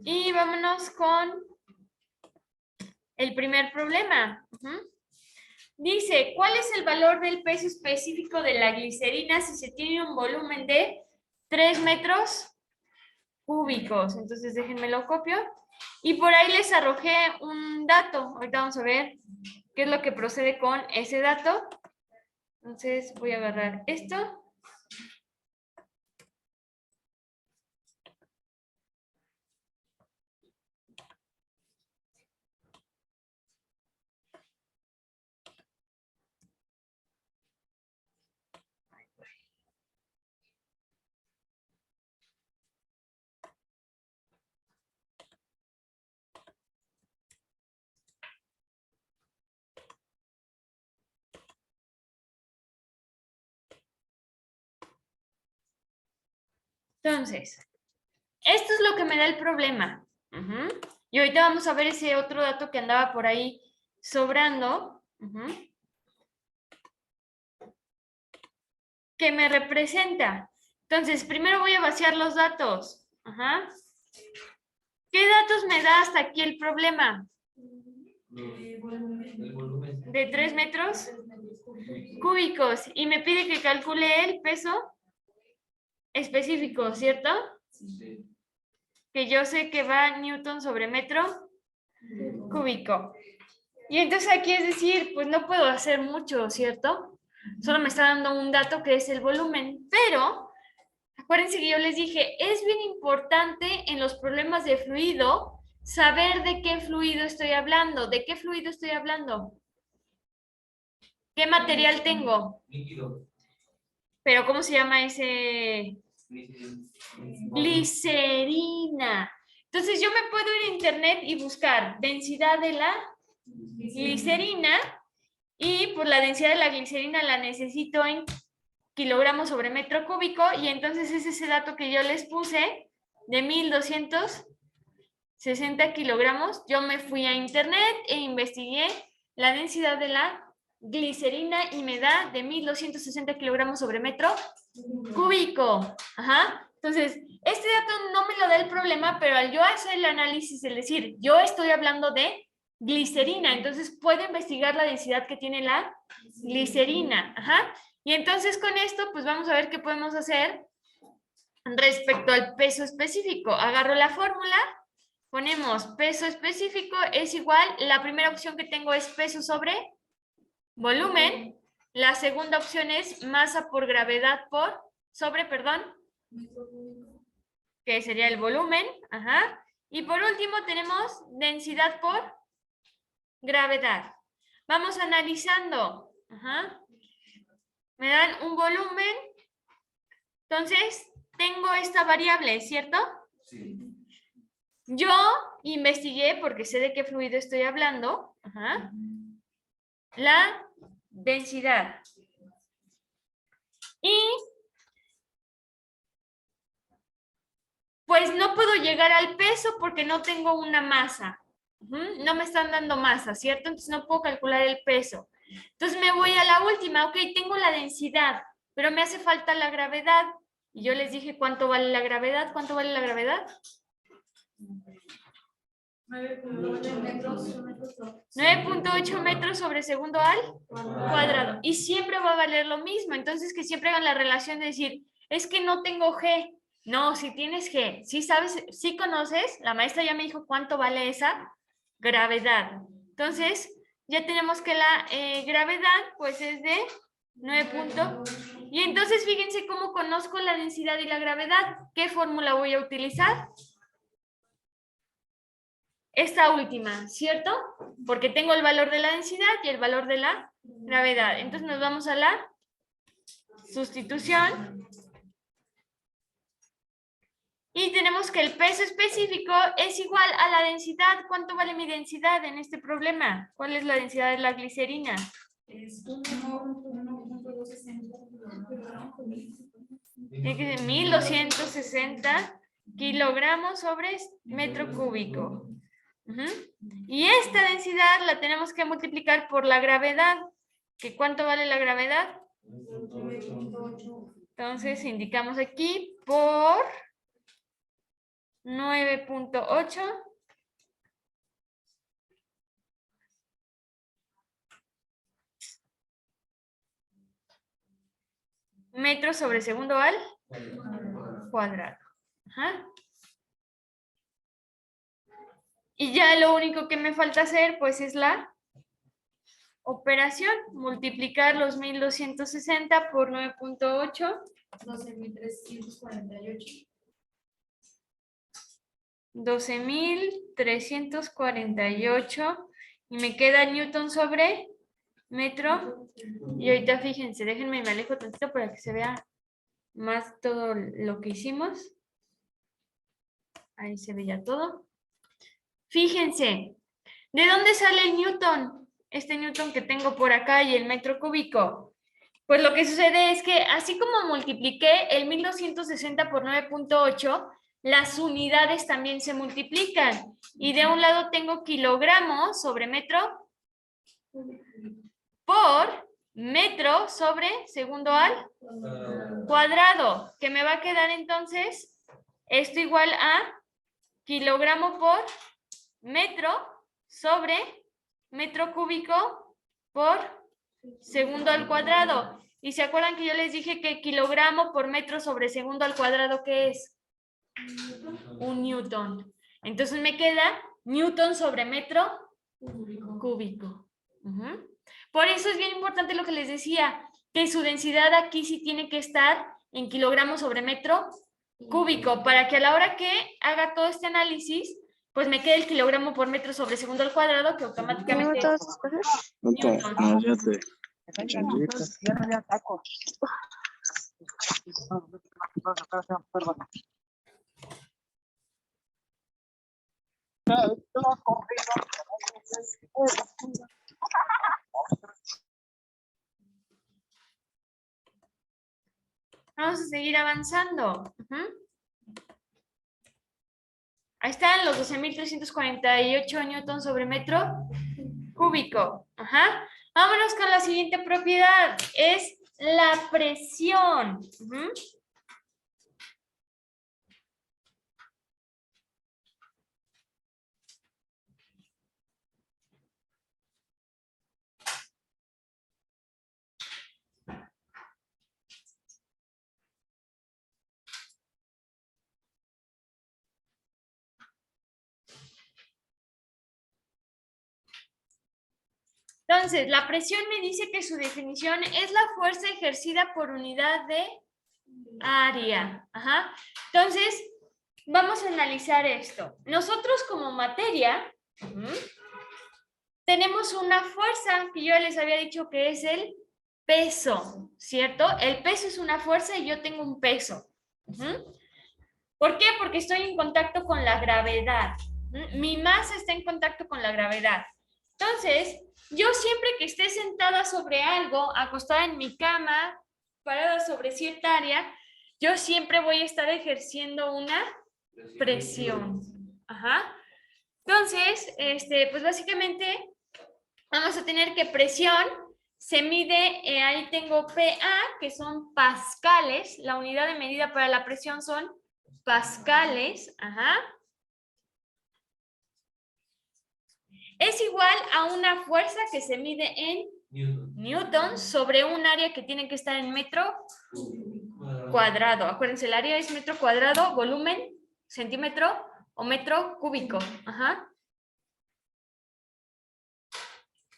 Y vámonos con el primer problema. Dice, ¿cuál es el valor del peso específico de la glicerina si se tiene un volumen de 3 metros cúbicos? Entonces déjenme lo copio. Y por ahí les arrojé un dato. Ahorita vamos a ver qué es lo que procede con ese dato. Entonces voy a agarrar esto. Entonces, esto es lo que me da el problema. Y ahorita vamos a ver ese otro dato que andaba por ahí sobrando. Que me representa. Entonces, primero voy a vaciar los datos. ¿Qué datos me da hasta aquí el problema? El volumen. De 3 metros cúbicos. Y me pide que calcule el peso específico, ¿cierto? Sí. Que yo sé que va newton sobre metro cúbico. Y entonces aquí es decir, pues no puedo hacer mucho, ¿cierto? Solo me está dando un dato que es el volumen. Pero, acuérdense que yo les dije, es bien importante en los problemas de fluido saber de qué fluido estoy hablando. ¿De qué fluido estoy hablando? ¿Qué material tengo? Líquido. ¿Pero cómo se llama ese? Glicerina. Entonces yo me puedo ir a internet y buscar densidad de la glicerina y pues la densidad de la glicerina la necesito en kilogramos sobre metro cúbico y entonces es ese dato que yo les puse de 1260 kilogramos. Yo me fui a internet e investigué la densidad de la glicerina y me da de 1260 kilogramos sobre metro cúbico. Entonces, este dato no me lo da el problema, pero al yo hacer el análisis, es decir, yo estoy hablando de glicerina. Entonces puedo investigar la densidad que tiene la glicerina. Ajá. Y entonces con esto, pues vamos a ver qué podemos hacer respecto al peso específico. Agarro la fórmula, ponemos peso específico es igual, la primera opción que tengo es peso sobre volumen, la segunda opción es masa por gravedad sobre, que sería el volumen, ajá. Y por último tenemos densidad por gravedad. Vamos analizando, ajá. Me dan un volumen, entonces tengo esta variable, ¿cierto? Sí. Yo investigué, porque sé de qué fluido estoy hablando, ajá, la densidad. Y pues no puedo llegar al peso porque no tengo una masa. No me están dando masa, ¿cierto? Entonces no puedo calcular el peso. Entonces me voy a la última. Ok, tengo la densidad, pero me hace falta la gravedad. Y yo les dije, ¿cuánto vale la gravedad? ¿Cuánto vale la gravedad? 9.8 metros sobre segundo al cuadrado. Y siempre va a valer lo mismo. Entonces, que siempre hagan la relación de decir, es que no tengo G. No, si tienes G, si sabes, si conoces, la maestra ya me dijo cuánto vale esa gravedad. Entonces, ya tenemos que la gravedad, pues es de 9. Y entonces, fíjense cómo conozco la densidad y la gravedad. ¿Qué fórmula voy a utilizar? Esta última, ¿cierto? Porque tengo el valor de la densidad y el valor de la gravedad. Entonces nos vamos a la sustitución. Y tenemos que el peso específico es igual a la densidad. ¿Cuánto vale mi densidad en este problema? ¿Cuál es la densidad de la glicerina? Es 1.260 Tiene que ser 1260 kilogramos sobre metro cúbico. Y esta densidad la tenemos que multiplicar por la gravedad. ¿Que cuánto vale la gravedad? 9.8. Entonces indicamos aquí por 9.8 metros sobre segundo al cuadrado. Ajá. Y ya lo único que me falta hacer pues es la operación, multiplicar los 1260 por 9.8. 12.348. 12.348 y me queda newton sobre metro. Y ahorita fíjense, déjenme, me alejo tantito para que se vea más todo lo que hicimos. Ahí se ve ya todo. Fíjense, ¿de dónde sale el newton? Este newton que tengo por acá y el metro cúbico. Pues lo que sucede es que así como multipliqué el 1260 por 9.8, las unidades también se multiplican. Y de un lado tengo kilogramos sobre metro por metro sobre segundo al cuadrado. Que me va a quedar entonces esto igual a kilogramo por metro sobre metro cúbico por segundo al cuadrado. ¿Y se acuerdan que yo les dije que kilogramo por metro sobre segundo al cuadrado qué es? Un newton. Entonces me queda newton sobre metro cúbico. Por eso es bien importante lo que les decía, que su densidad aquí sí tiene que estar en kilogramos sobre metro cúbico, para que a la hora que haga todo este análisis, pues me quede el kilogramo por metro sobre segundo al cuadrado, que automáticamente es newton. Vamos a seguir avanzando. Ahí están los 12.348 newtons sobre metro cúbico. Ajá. Vámonos con la siguiente propiedad. Es la presión. Entonces, la presión me dice que su definición es la fuerza ejercida por unidad de área. Ajá. Entonces, vamos a analizar esto. Nosotros como materia tenemos una fuerza que yo les había dicho que es el peso, ¿cierto? El peso es una fuerza y yo tengo un peso. ¿Por qué? Porque estoy en contacto con la gravedad. Mi masa está en contacto con la gravedad. Entonces, yo siempre que esté sentada sobre algo, acostada en mi cama, parada sobre cierta área, yo siempre voy a estar ejerciendo una presión. Ajá. Entonces, pues básicamente vamos a tener que presión se mide, ahí tengo PA, que son pascales. La unidad de medida para la presión son pascales. Ajá. Es igual a una fuerza que se mide en newtons sobre un área que tiene que estar en metro cuadrado. Acuérdense, el área es metro cuadrado, volumen, centímetro o metro cúbico. Ajá.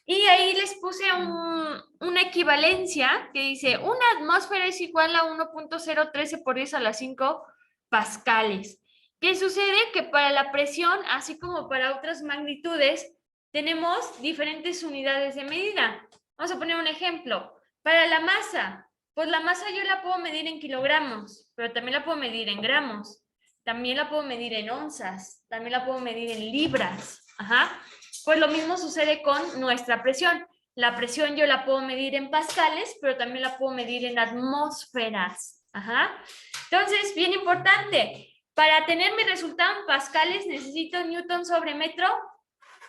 Y ahí les puse una equivalencia que dice, una atmósfera es igual a 1.013 por 10 a la 5 pascales. ¿Qué sucede? Que para la presión, así como para otras magnitudes, tenemos diferentes unidades de medida. Vamos a poner un ejemplo. Para la masa, pues la masa yo la puedo medir en kilogramos, pero también la puedo medir en gramos, también la puedo medir en onzas, también la puedo medir en libras. Ajá. Pues lo mismo sucede con nuestra presión. La presión yo la puedo medir en pascales, pero también la puedo medir en atmósferas. Ajá. Entonces, bien importante, para tener mi resultado en pascales necesito newton sobre metro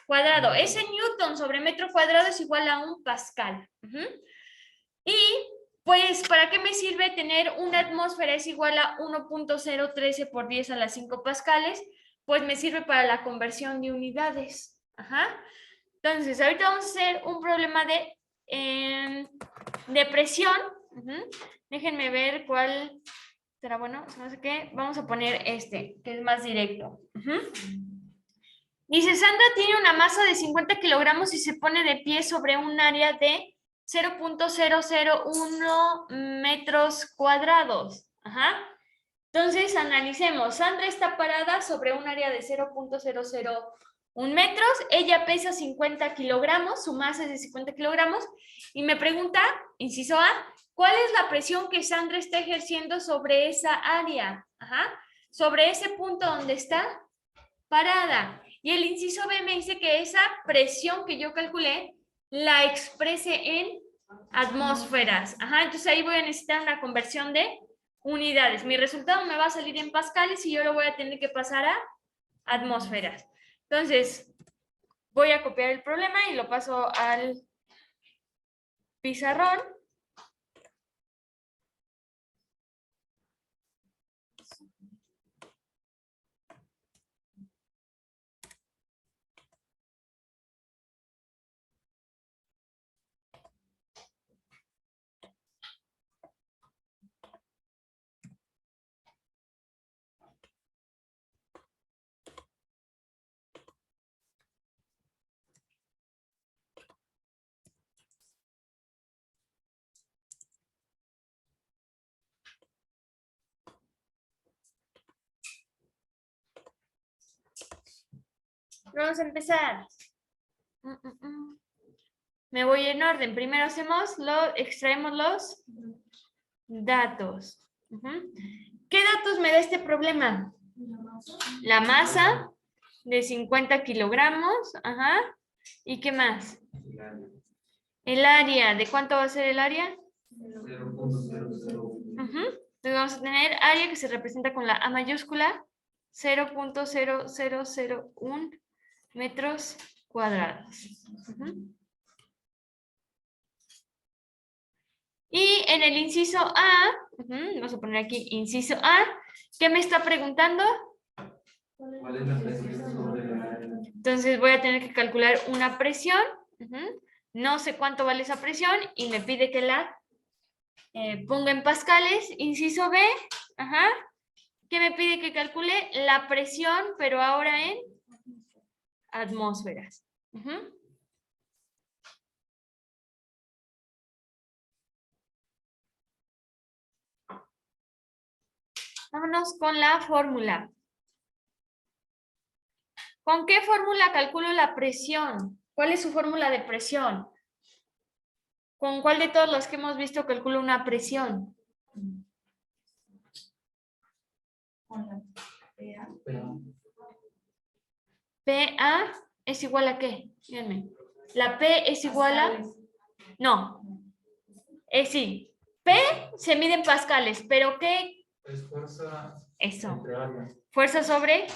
cuadrado. Ese newton sobre metro cuadrado es igual a un pascal. Y pues, ¿para qué me sirve tener una atmósfera es igual a 1.013 por 10 a la 5 pascales? Pues me sirve para la conversión de unidades. Ajá. Entonces, ahorita vamos a hacer un problema de presión. Déjenme ver cuál será bueno. No sé qué. Vamos a poner este, que es más directo. Dice, Sandra tiene una masa de 50 kilogramos y se pone de pie sobre un área de 0.001 metros cuadrados. Ajá. Entonces, analicemos. Sandra está parada sobre un área de 0.001 metros. Ella pesa 50 kilogramos, su masa es de 50 kilogramos. Y me pregunta, inciso A, ¿cuál es la presión que Sandra está ejerciendo sobre esa área? Ajá. Sobre ese punto donde está parada. Y el inciso B me dice que esa presión que yo calculé la exprese en atmósferas. Ajá. Entonces ahí voy a necesitar una conversión de unidades. Mi resultado me va a salir en pascales y yo lo voy a tener que pasar a atmósferas. Entonces, voy a copiar el problema y lo paso al pizarrón. Vamos a empezar. Me voy en orden. Primero extraemos los datos. ¿Qué datos me da este problema? La masa de 50 kilogramos. Ajá. ¿Y qué más? El área. ¿De cuánto va a ser el área? 0.001. Entonces vamos a tener área que se representa con la A mayúscula, 0.0001 metros cuadrados. Y en el inciso A, vamos a poner aquí inciso A, ¿qué me está preguntando? ¿Cuál es la presión sobre la área? Entonces voy a tener que calcular una presión. No sé cuánto vale esa presión y me pide que la ponga en pascales. Inciso B, que me pide que calcule la presión, pero ahora en atmósferas. Vámonos con la fórmula. ¿Con qué fórmula calculo la presión? ¿Cuál es su fórmula de presión? ¿Con cuál de todos los que hemos visto calculo una presión? Con la PA. PA es igual a ¿qué? Díganme. La P es igual a... No. Sí. P se mide en pascales, pero ¿qué? Es fuerza Eso. entre área. Fuerza sobre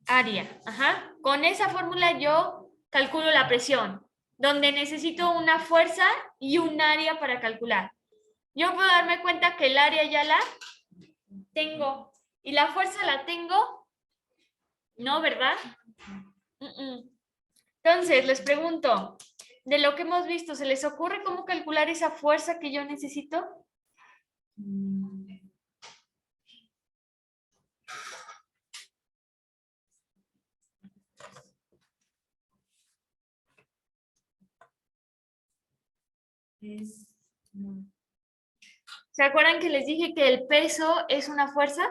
área. Ajá. Con esa fórmula yo calculo la presión, donde necesito una fuerza y un área para calcular. Yo puedo darme cuenta que el área ya la tengo y la fuerza la tengo, ¿no? ¿Verdad? Entonces, les pregunto, de lo que hemos visto, ¿se les ocurre cómo calcular esa fuerza que yo necesito? ¿Se acuerdan que les dije que el peso es una fuerza?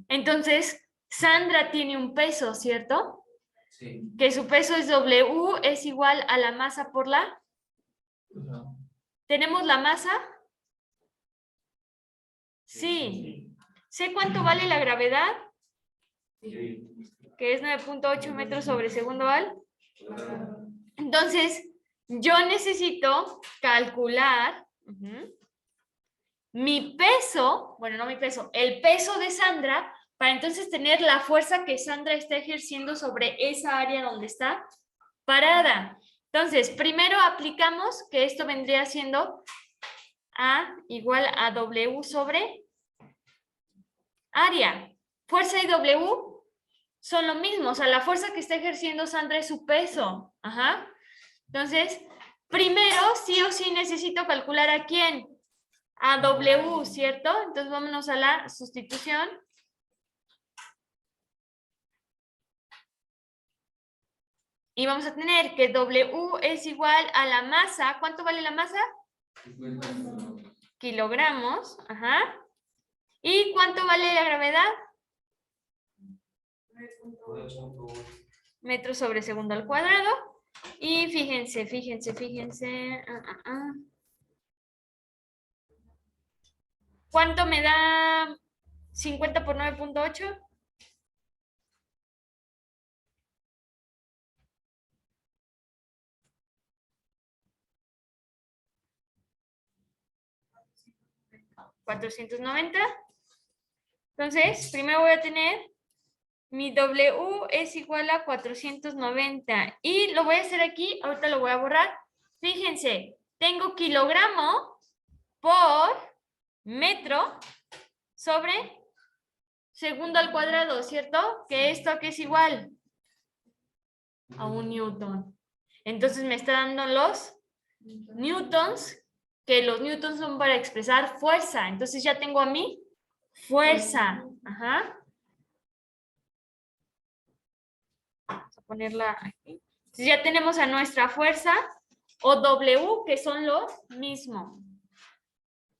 Entonces, Sandra tiene un peso, ¿cierto? Sí. Que su peso es W, es igual a la masa por la... Ajá. ¿Tenemos la masa? Sí. ¿Sé cuánto vale la gravedad? Sí. Que es 9.8 metros sobre segundo al. Entonces, yo necesito calcular mi peso, bueno, no mi peso, el peso de Sandra, para entonces tener la fuerza que Sandra está ejerciendo sobre esa área donde está parada. Entonces, primero aplicamos que esto vendría siendo A igual a W sobre área. Fuerza y W son lo mismo, o sea, la fuerza que está ejerciendo Sandra es su peso. Ajá. Entonces, primero sí o sí necesito calcular a quién. A W, ¿cierto? Entonces vámonos a la sustitución. Y vamos a tener que W es igual a la masa. ¿Cuánto vale la masa? 50. Kilogramos. Ajá. ¿Y cuánto vale la gravedad? 9.8. Metros sobre segundo al cuadrado. Y fíjense. ¿Cuánto me da 50 por 9.8? 490. Entonces, primero voy a tener mi W es igual a 490. Y lo voy a hacer aquí, ahorita lo voy a borrar. Fíjense, tengo kilogramo por metro sobre segundo al cuadrado, ¿cierto? Que esto aquí es igual a un newton. Entonces me está dando los newtons, que los newtons son para expresar fuerza. Entonces ya tengo a mi fuerza. Ajá. Vamos a ponerla aquí. Entonces ya tenemos a nuestra fuerza o W, que son los mismos.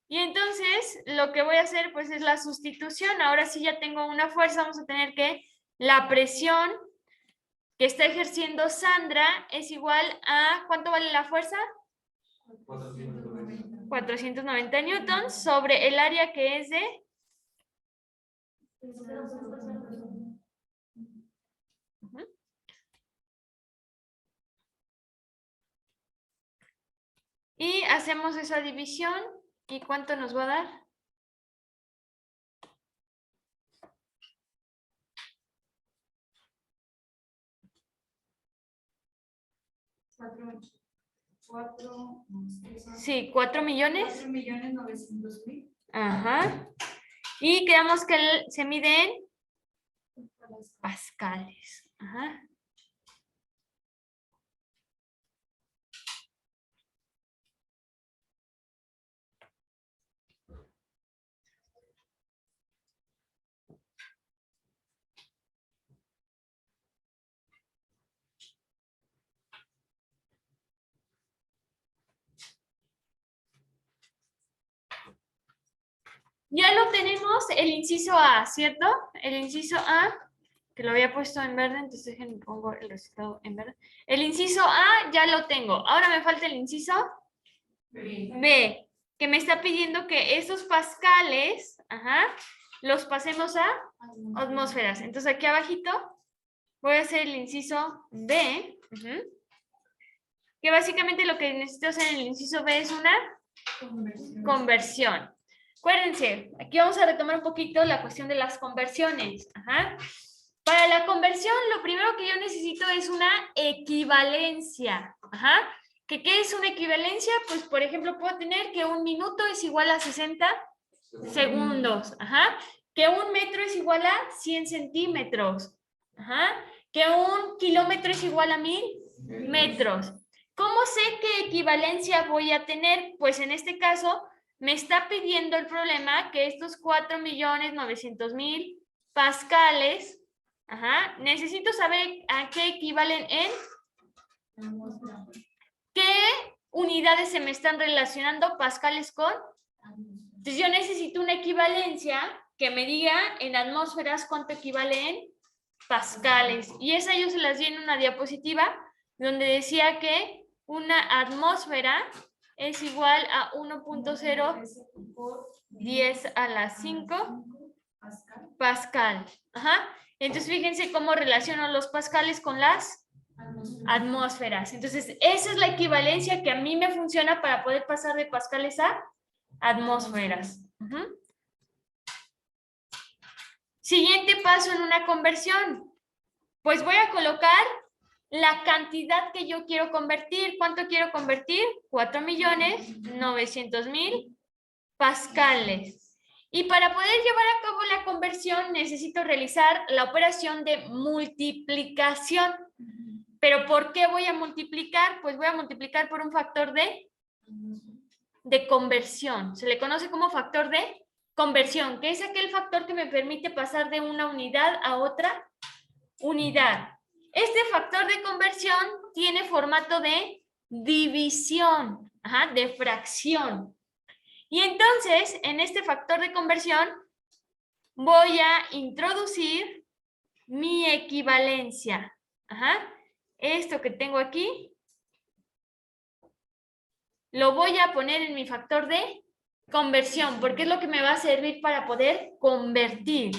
Y entonces lo que voy a hacer pues es la sustitución. Ahora sí ya tengo una fuerza, vamos a tener que la presión que está ejerciendo Sandra es igual a, ¿cuánto vale la fuerza? 490. 490 newtons sobre el área que es de... Y hacemos esa división. ¿Y cuánto nos va a dar? 4 Sí, 4 millones. 4.900.000. Ajá. Y quedamos que se mide en pascales. Ajá. Ya lo tenemos, el inciso A, ¿cierto? El inciso A, que lo había puesto en verde, entonces déjenme pongo el resultado en verde. El inciso A ya lo tengo. Ahora me falta el inciso B, que me está pidiendo que esos pascales, los pasemos a atmósferas. Entonces aquí abajito voy a hacer el inciso B, que básicamente lo que necesito hacer en el inciso B es una conversión. Acuérdense, aquí vamos a retomar un poquito la cuestión de las conversiones. Para la conversión, lo primero que yo necesito es una equivalencia. ¿Qué es una equivalencia? Pues, por ejemplo, puedo tener que 1 minuto es igual a 60 segundos. Que 1 metro es igual a 100 centímetros. Que 1 kilómetro es igual a 1000 metros. ¿Cómo sé qué equivalencia voy a tener? Pues en este caso me está pidiendo el problema que estos 4.900.000 pascales, necesito saber a qué equivalen en qué unidades se me están relacionando pascales con. Entonces yo necesito una equivalencia que me diga en atmósferas cuánto equivale en pascales. Y esa yo se las di en una diapositiva donde decía que una atmósfera es igual a 1.010 a la 5 pascal. Entonces fíjense cómo relaciono los pascales con las atmósferas. Entonces esa es la equivalencia que a mí me funciona para poder pasar de pascales a atmósferas. Siguiente paso en una conversión. Pues voy a colocar la cantidad que yo quiero convertir. ¿Cuánto quiero convertir? 4.900.000 pascales. Y para poder llevar a cabo la conversión necesito realizar la operación de multiplicación. ¿Pero por qué voy a multiplicar? Pues voy a multiplicar por un factor de conversión. Se le conoce como factor de conversión, que es aquel factor que me permite pasar de una unidad a otra unidad. Este factor de conversión tiene formato de división, de fracción. Y entonces, en este factor de conversión, voy a introducir mi equivalencia. Esto que tengo aquí, lo voy a poner en mi factor de conversión, porque es lo que me va a servir para poder convertir.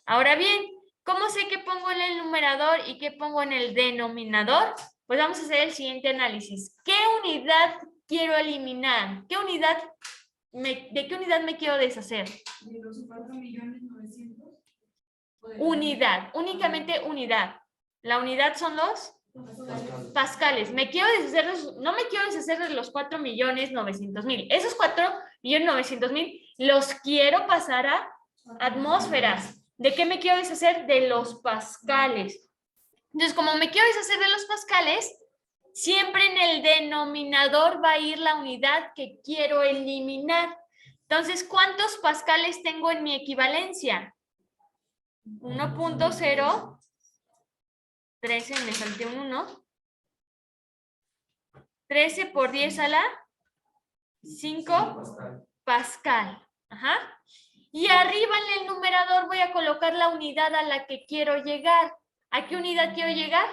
Ahora bien, ¿cómo sé qué pongo en el numerador y qué pongo en el denominador? Pues vamos a hacer el siguiente análisis. ¿Qué unidad quiero eliminar? ¿De qué unidad me quiero deshacer? De los 4.900.000. Unidad, únicamente unidad. La unidad son los pascales. No me quiero deshacer de los 4.900.000. Esos 4.900.000 los quiero pasar a atmósferas. ¿De qué me quiero deshacer? De los pascales. Entonces, como me quiero deshacer de los pascales, siempre en el denominador va a ir la unidad que quiero eliminar. Entonces, ¿cuántos pascales tengo en mi equivalencia? 1.013, me salté un 1. 13 por 10 a la 5 pascal. Y arriba en el numerador voy a colocar la unidad a la que quiero llegar. ¿A qué unidad quiero llegar?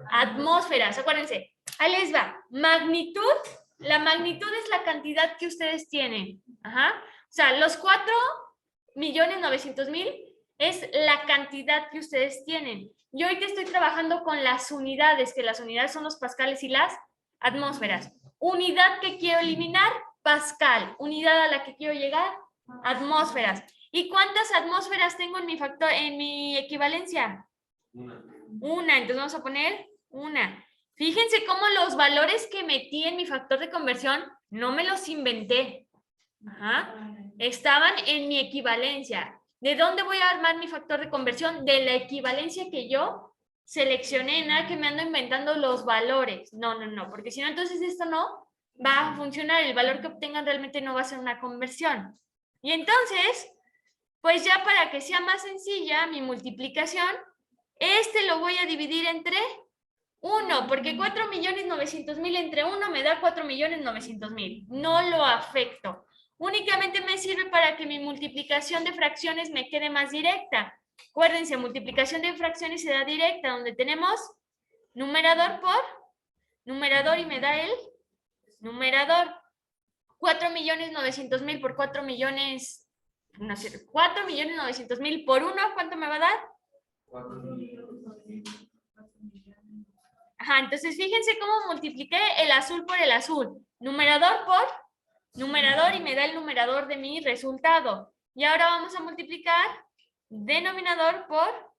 Atmósferas, acuérdense. Ahí les va. Magnitud. La magnitud es la cantidad que ustedes tienen. O sea, los 4.900.000 es la cantidad que ustedes tienen. Yo ahorita estoy trabajando con las unidades, que las unidades son los pascales y las atmósferas. Unidad que quiero eliminar, pascal. Unidad a la que quiero llegar, atmósferas. ¿Y cuántas atmósferas tengo en mi equivalencia? Una. Entonces vamos a poner una. Fíjense cómo los valores que metí en mi factor de conversión no me los inventé. Estaban en mi equivalencia. ¿De dónde voy a armar mi factor de conversión? De la equivalencia que yo seleccioné. Nada que me ando inventando los valores. No, porque si no, entonces esto no va a funcionar. El valor que obtengan realmente no va a ser una conversión. Y entonces, pues ya para que sea más sencilla mi multiplicación, lo voy a dividir entre 1, 1, porque 4.900.000 entre 1 me da 4.900.000. No lo afecto. Únicamente me sirve para que mi multiplicación de fracciones me quede más directa. Acuérdense, multiplicación de fracciones se da directa, donde tenemos numerador por numerador y me da el numerador. 4.900.000 por 4.900.000 por 1, ¿cuánto me va a dar? 4 Ajá, entonces fíjense cómo multipliqué el azul por el azul. Numerador por numerador y me da el numerador de mi resultado. Y ahora vamos a multiplicar denominador por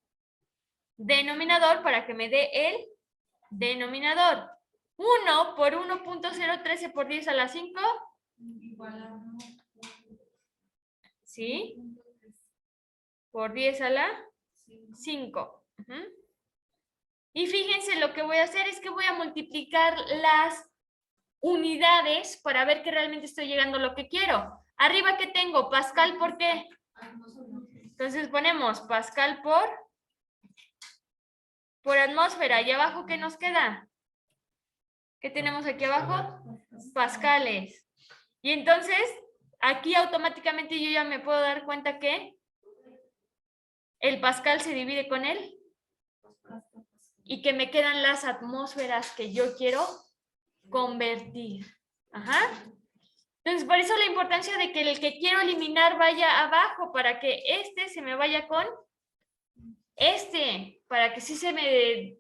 denominador para que me dé el denominador. 1 por 1.013 por 10 a la 5. Igual a 1. ¿Sí? Por 10 a la 5. Y fíjense, lo que voy a hacer es que voy a multiplicar las unidades para ver que realmente estoy llegando a lo que quiero. Arriba, ¿qué tengo? Pascal, ¿por qué? Entonces ponemos Pascal por atmósfera. ¿Y abajo qué nos queda? ¿Qué tenemos aquí abajo? Pascales. Y entonces, aquí automáticamente yo ya me puedo dar cuenta que el Pascal se divide con él y que me quedan las atmósferas que yo quiero convertir. Ajá. Entonces, por eso la importancia de que el que quiero eliminar vaya abajo, para que este se me vaya con este, para que sí se me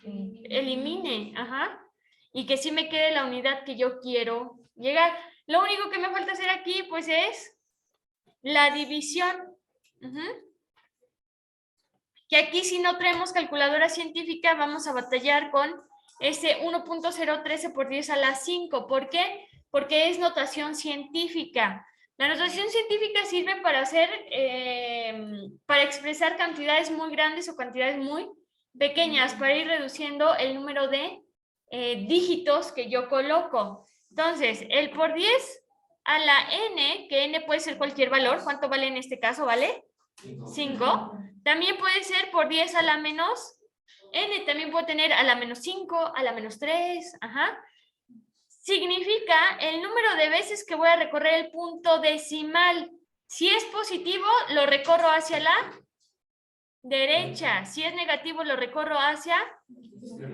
elimine. Ajá. Y que sí me quede la unidad que yo quiero llegar. Lo único que me falta hacer aquí, pues, es la división. Que aquí, si no traemos calculadora científica, vamos a batallar con ese 1.013 por 10 a la 5. ¿Por qué? Porque es notación científica. La notación científica sirve para hacer, para expresar cantidades muy grandes o cantidades muy pequeñas, para ir reduciendo el número de dígitos que yo coloco. Entonces, el por 10 a la n, que n puede ser cualquier valor. ¿Cuánto vale en este caso? ¿Vale? 5. También puede ser por 10 a la menos n, también puede tener a la menos 5, a la menos 3, ajá. Significa el número de veces que voy a recorrer el punto decimal. Si es positivo, lo recorro hacia la derecha. Si es negativo, lo recorro hacia...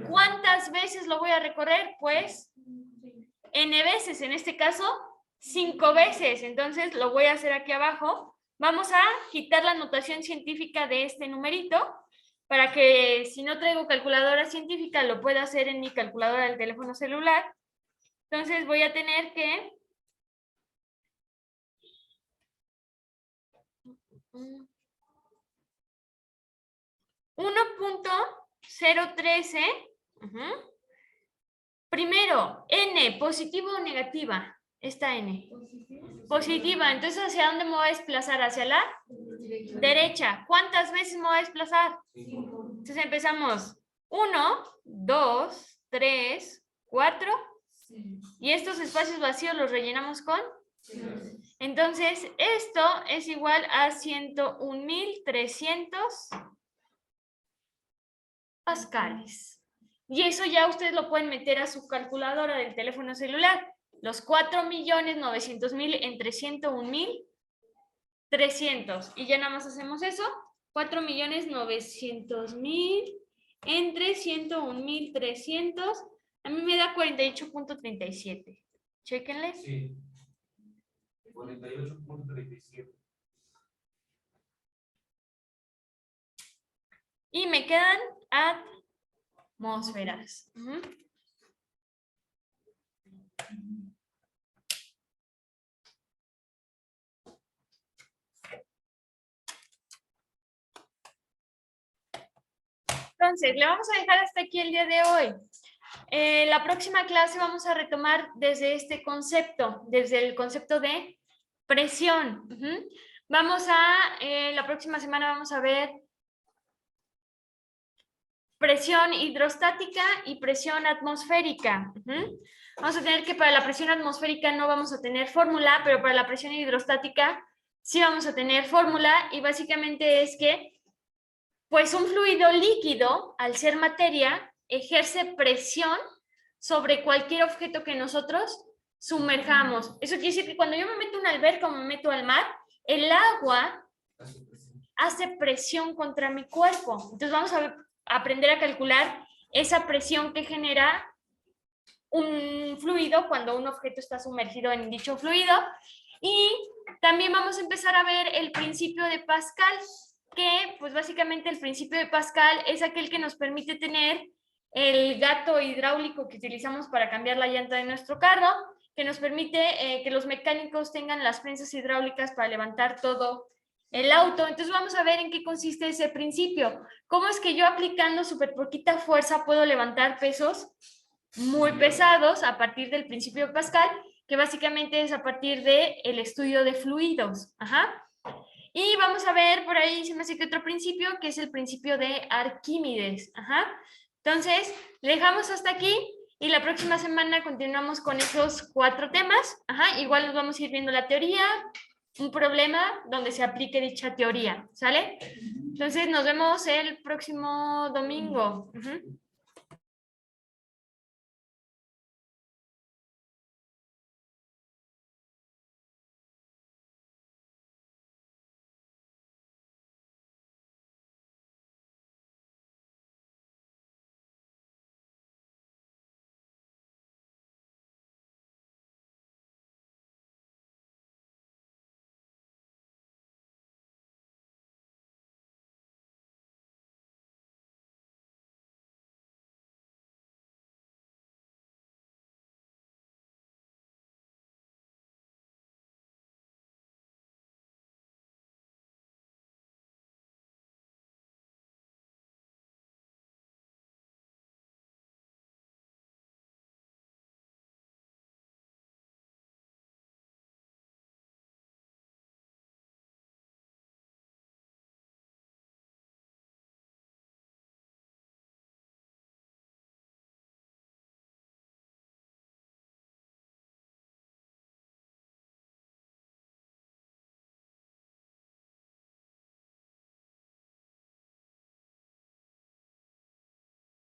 ¿Cuántas veces lo voy a recorrer? Pues n veces, en este caso 5 veces. Entonces lo voy a hacer aquí abajo. Vamos a quitar la notación científica de este numerito para que, si no traigo calculadora científica, lo pueda hacer en mi calculadora del teléfono celular. Entonces voy a tener que... .013. Primero, n, ¿positiva o negativa? Esta n. Positiva. Entonces, ¿hacia dónde me voy a desplazar? Hacia la derecha. ¿Cuántas veces me voy a desplazar? 5. Entonces empezamos. 1, 2, 3, 4. Y estos espacios vacíos los rellenamos con... Entonces, esto es igual a 101.300 pascales. Y eso ya ustedes lo pueden meter a su calculadora del teléfono celular. Los 4.900.000 entre 101.300. Y ya nada más hacemos eso. 4.900.000 entre 101.300. A mí me da 48.37. Chéquenle. Sí. 48.37. Y me quedan atmósferas. Entonces, le vamos a dejar hasta aquí el día de hoy. La próxima clase vamos a retomar desde este concepto, desde el concepto de presión. La próxima semana vamos a ver presión hidrostática y presión atmosférica. Vamos a tener que para la presión atmosférica no vamos a tener fórmula, pero para la presión hidrostática sí vamos a tener fórmula, y básicamente es que pues un fluido líquido, al ser materia, ejerce presión sobre cualquier objeto que nosotros sumerjamos. Eso quiere decir que cuando yo me meto en una alberca o me meto al mar, el agua hace presión contra mi cuerpo. Entonces vamos a aprender a calcular esa presión que genera un fluido cuando un objeto está sumergido en dicho fluido. Y también vamos a empezar a ver el principio de Pascal, que pues básicamente el principio de Pascal es aquel que nos permite tener el gato hidráulico que utilizamos para cambiar la llanta de nuestro carro, que nos permite que los mecánicos tengan las prensas hidráulicas para levantar todo el auto. Entonces vamos a ver en qué consiste ese principio. ¿Cómo es que yo aplicando súper poquita fuerza puedo levantar pesos muy pesados a partir del principio de Pascal, que básicamente es a partir del estudio de fluidos? Ajá. Y vamos a ver por ahí, se me hace que otro principio, que es el principio de Arquímedes. Ajá. Entonces, le dejamos hasta aquí y la próxima semana continuamos con esos 4 temas. Ajá. Igual nos vamos a ir viendo la teoría, un problema donde se aplique dicha teoría. ¿Sale? Entonces, nos vemos el próximo domingo.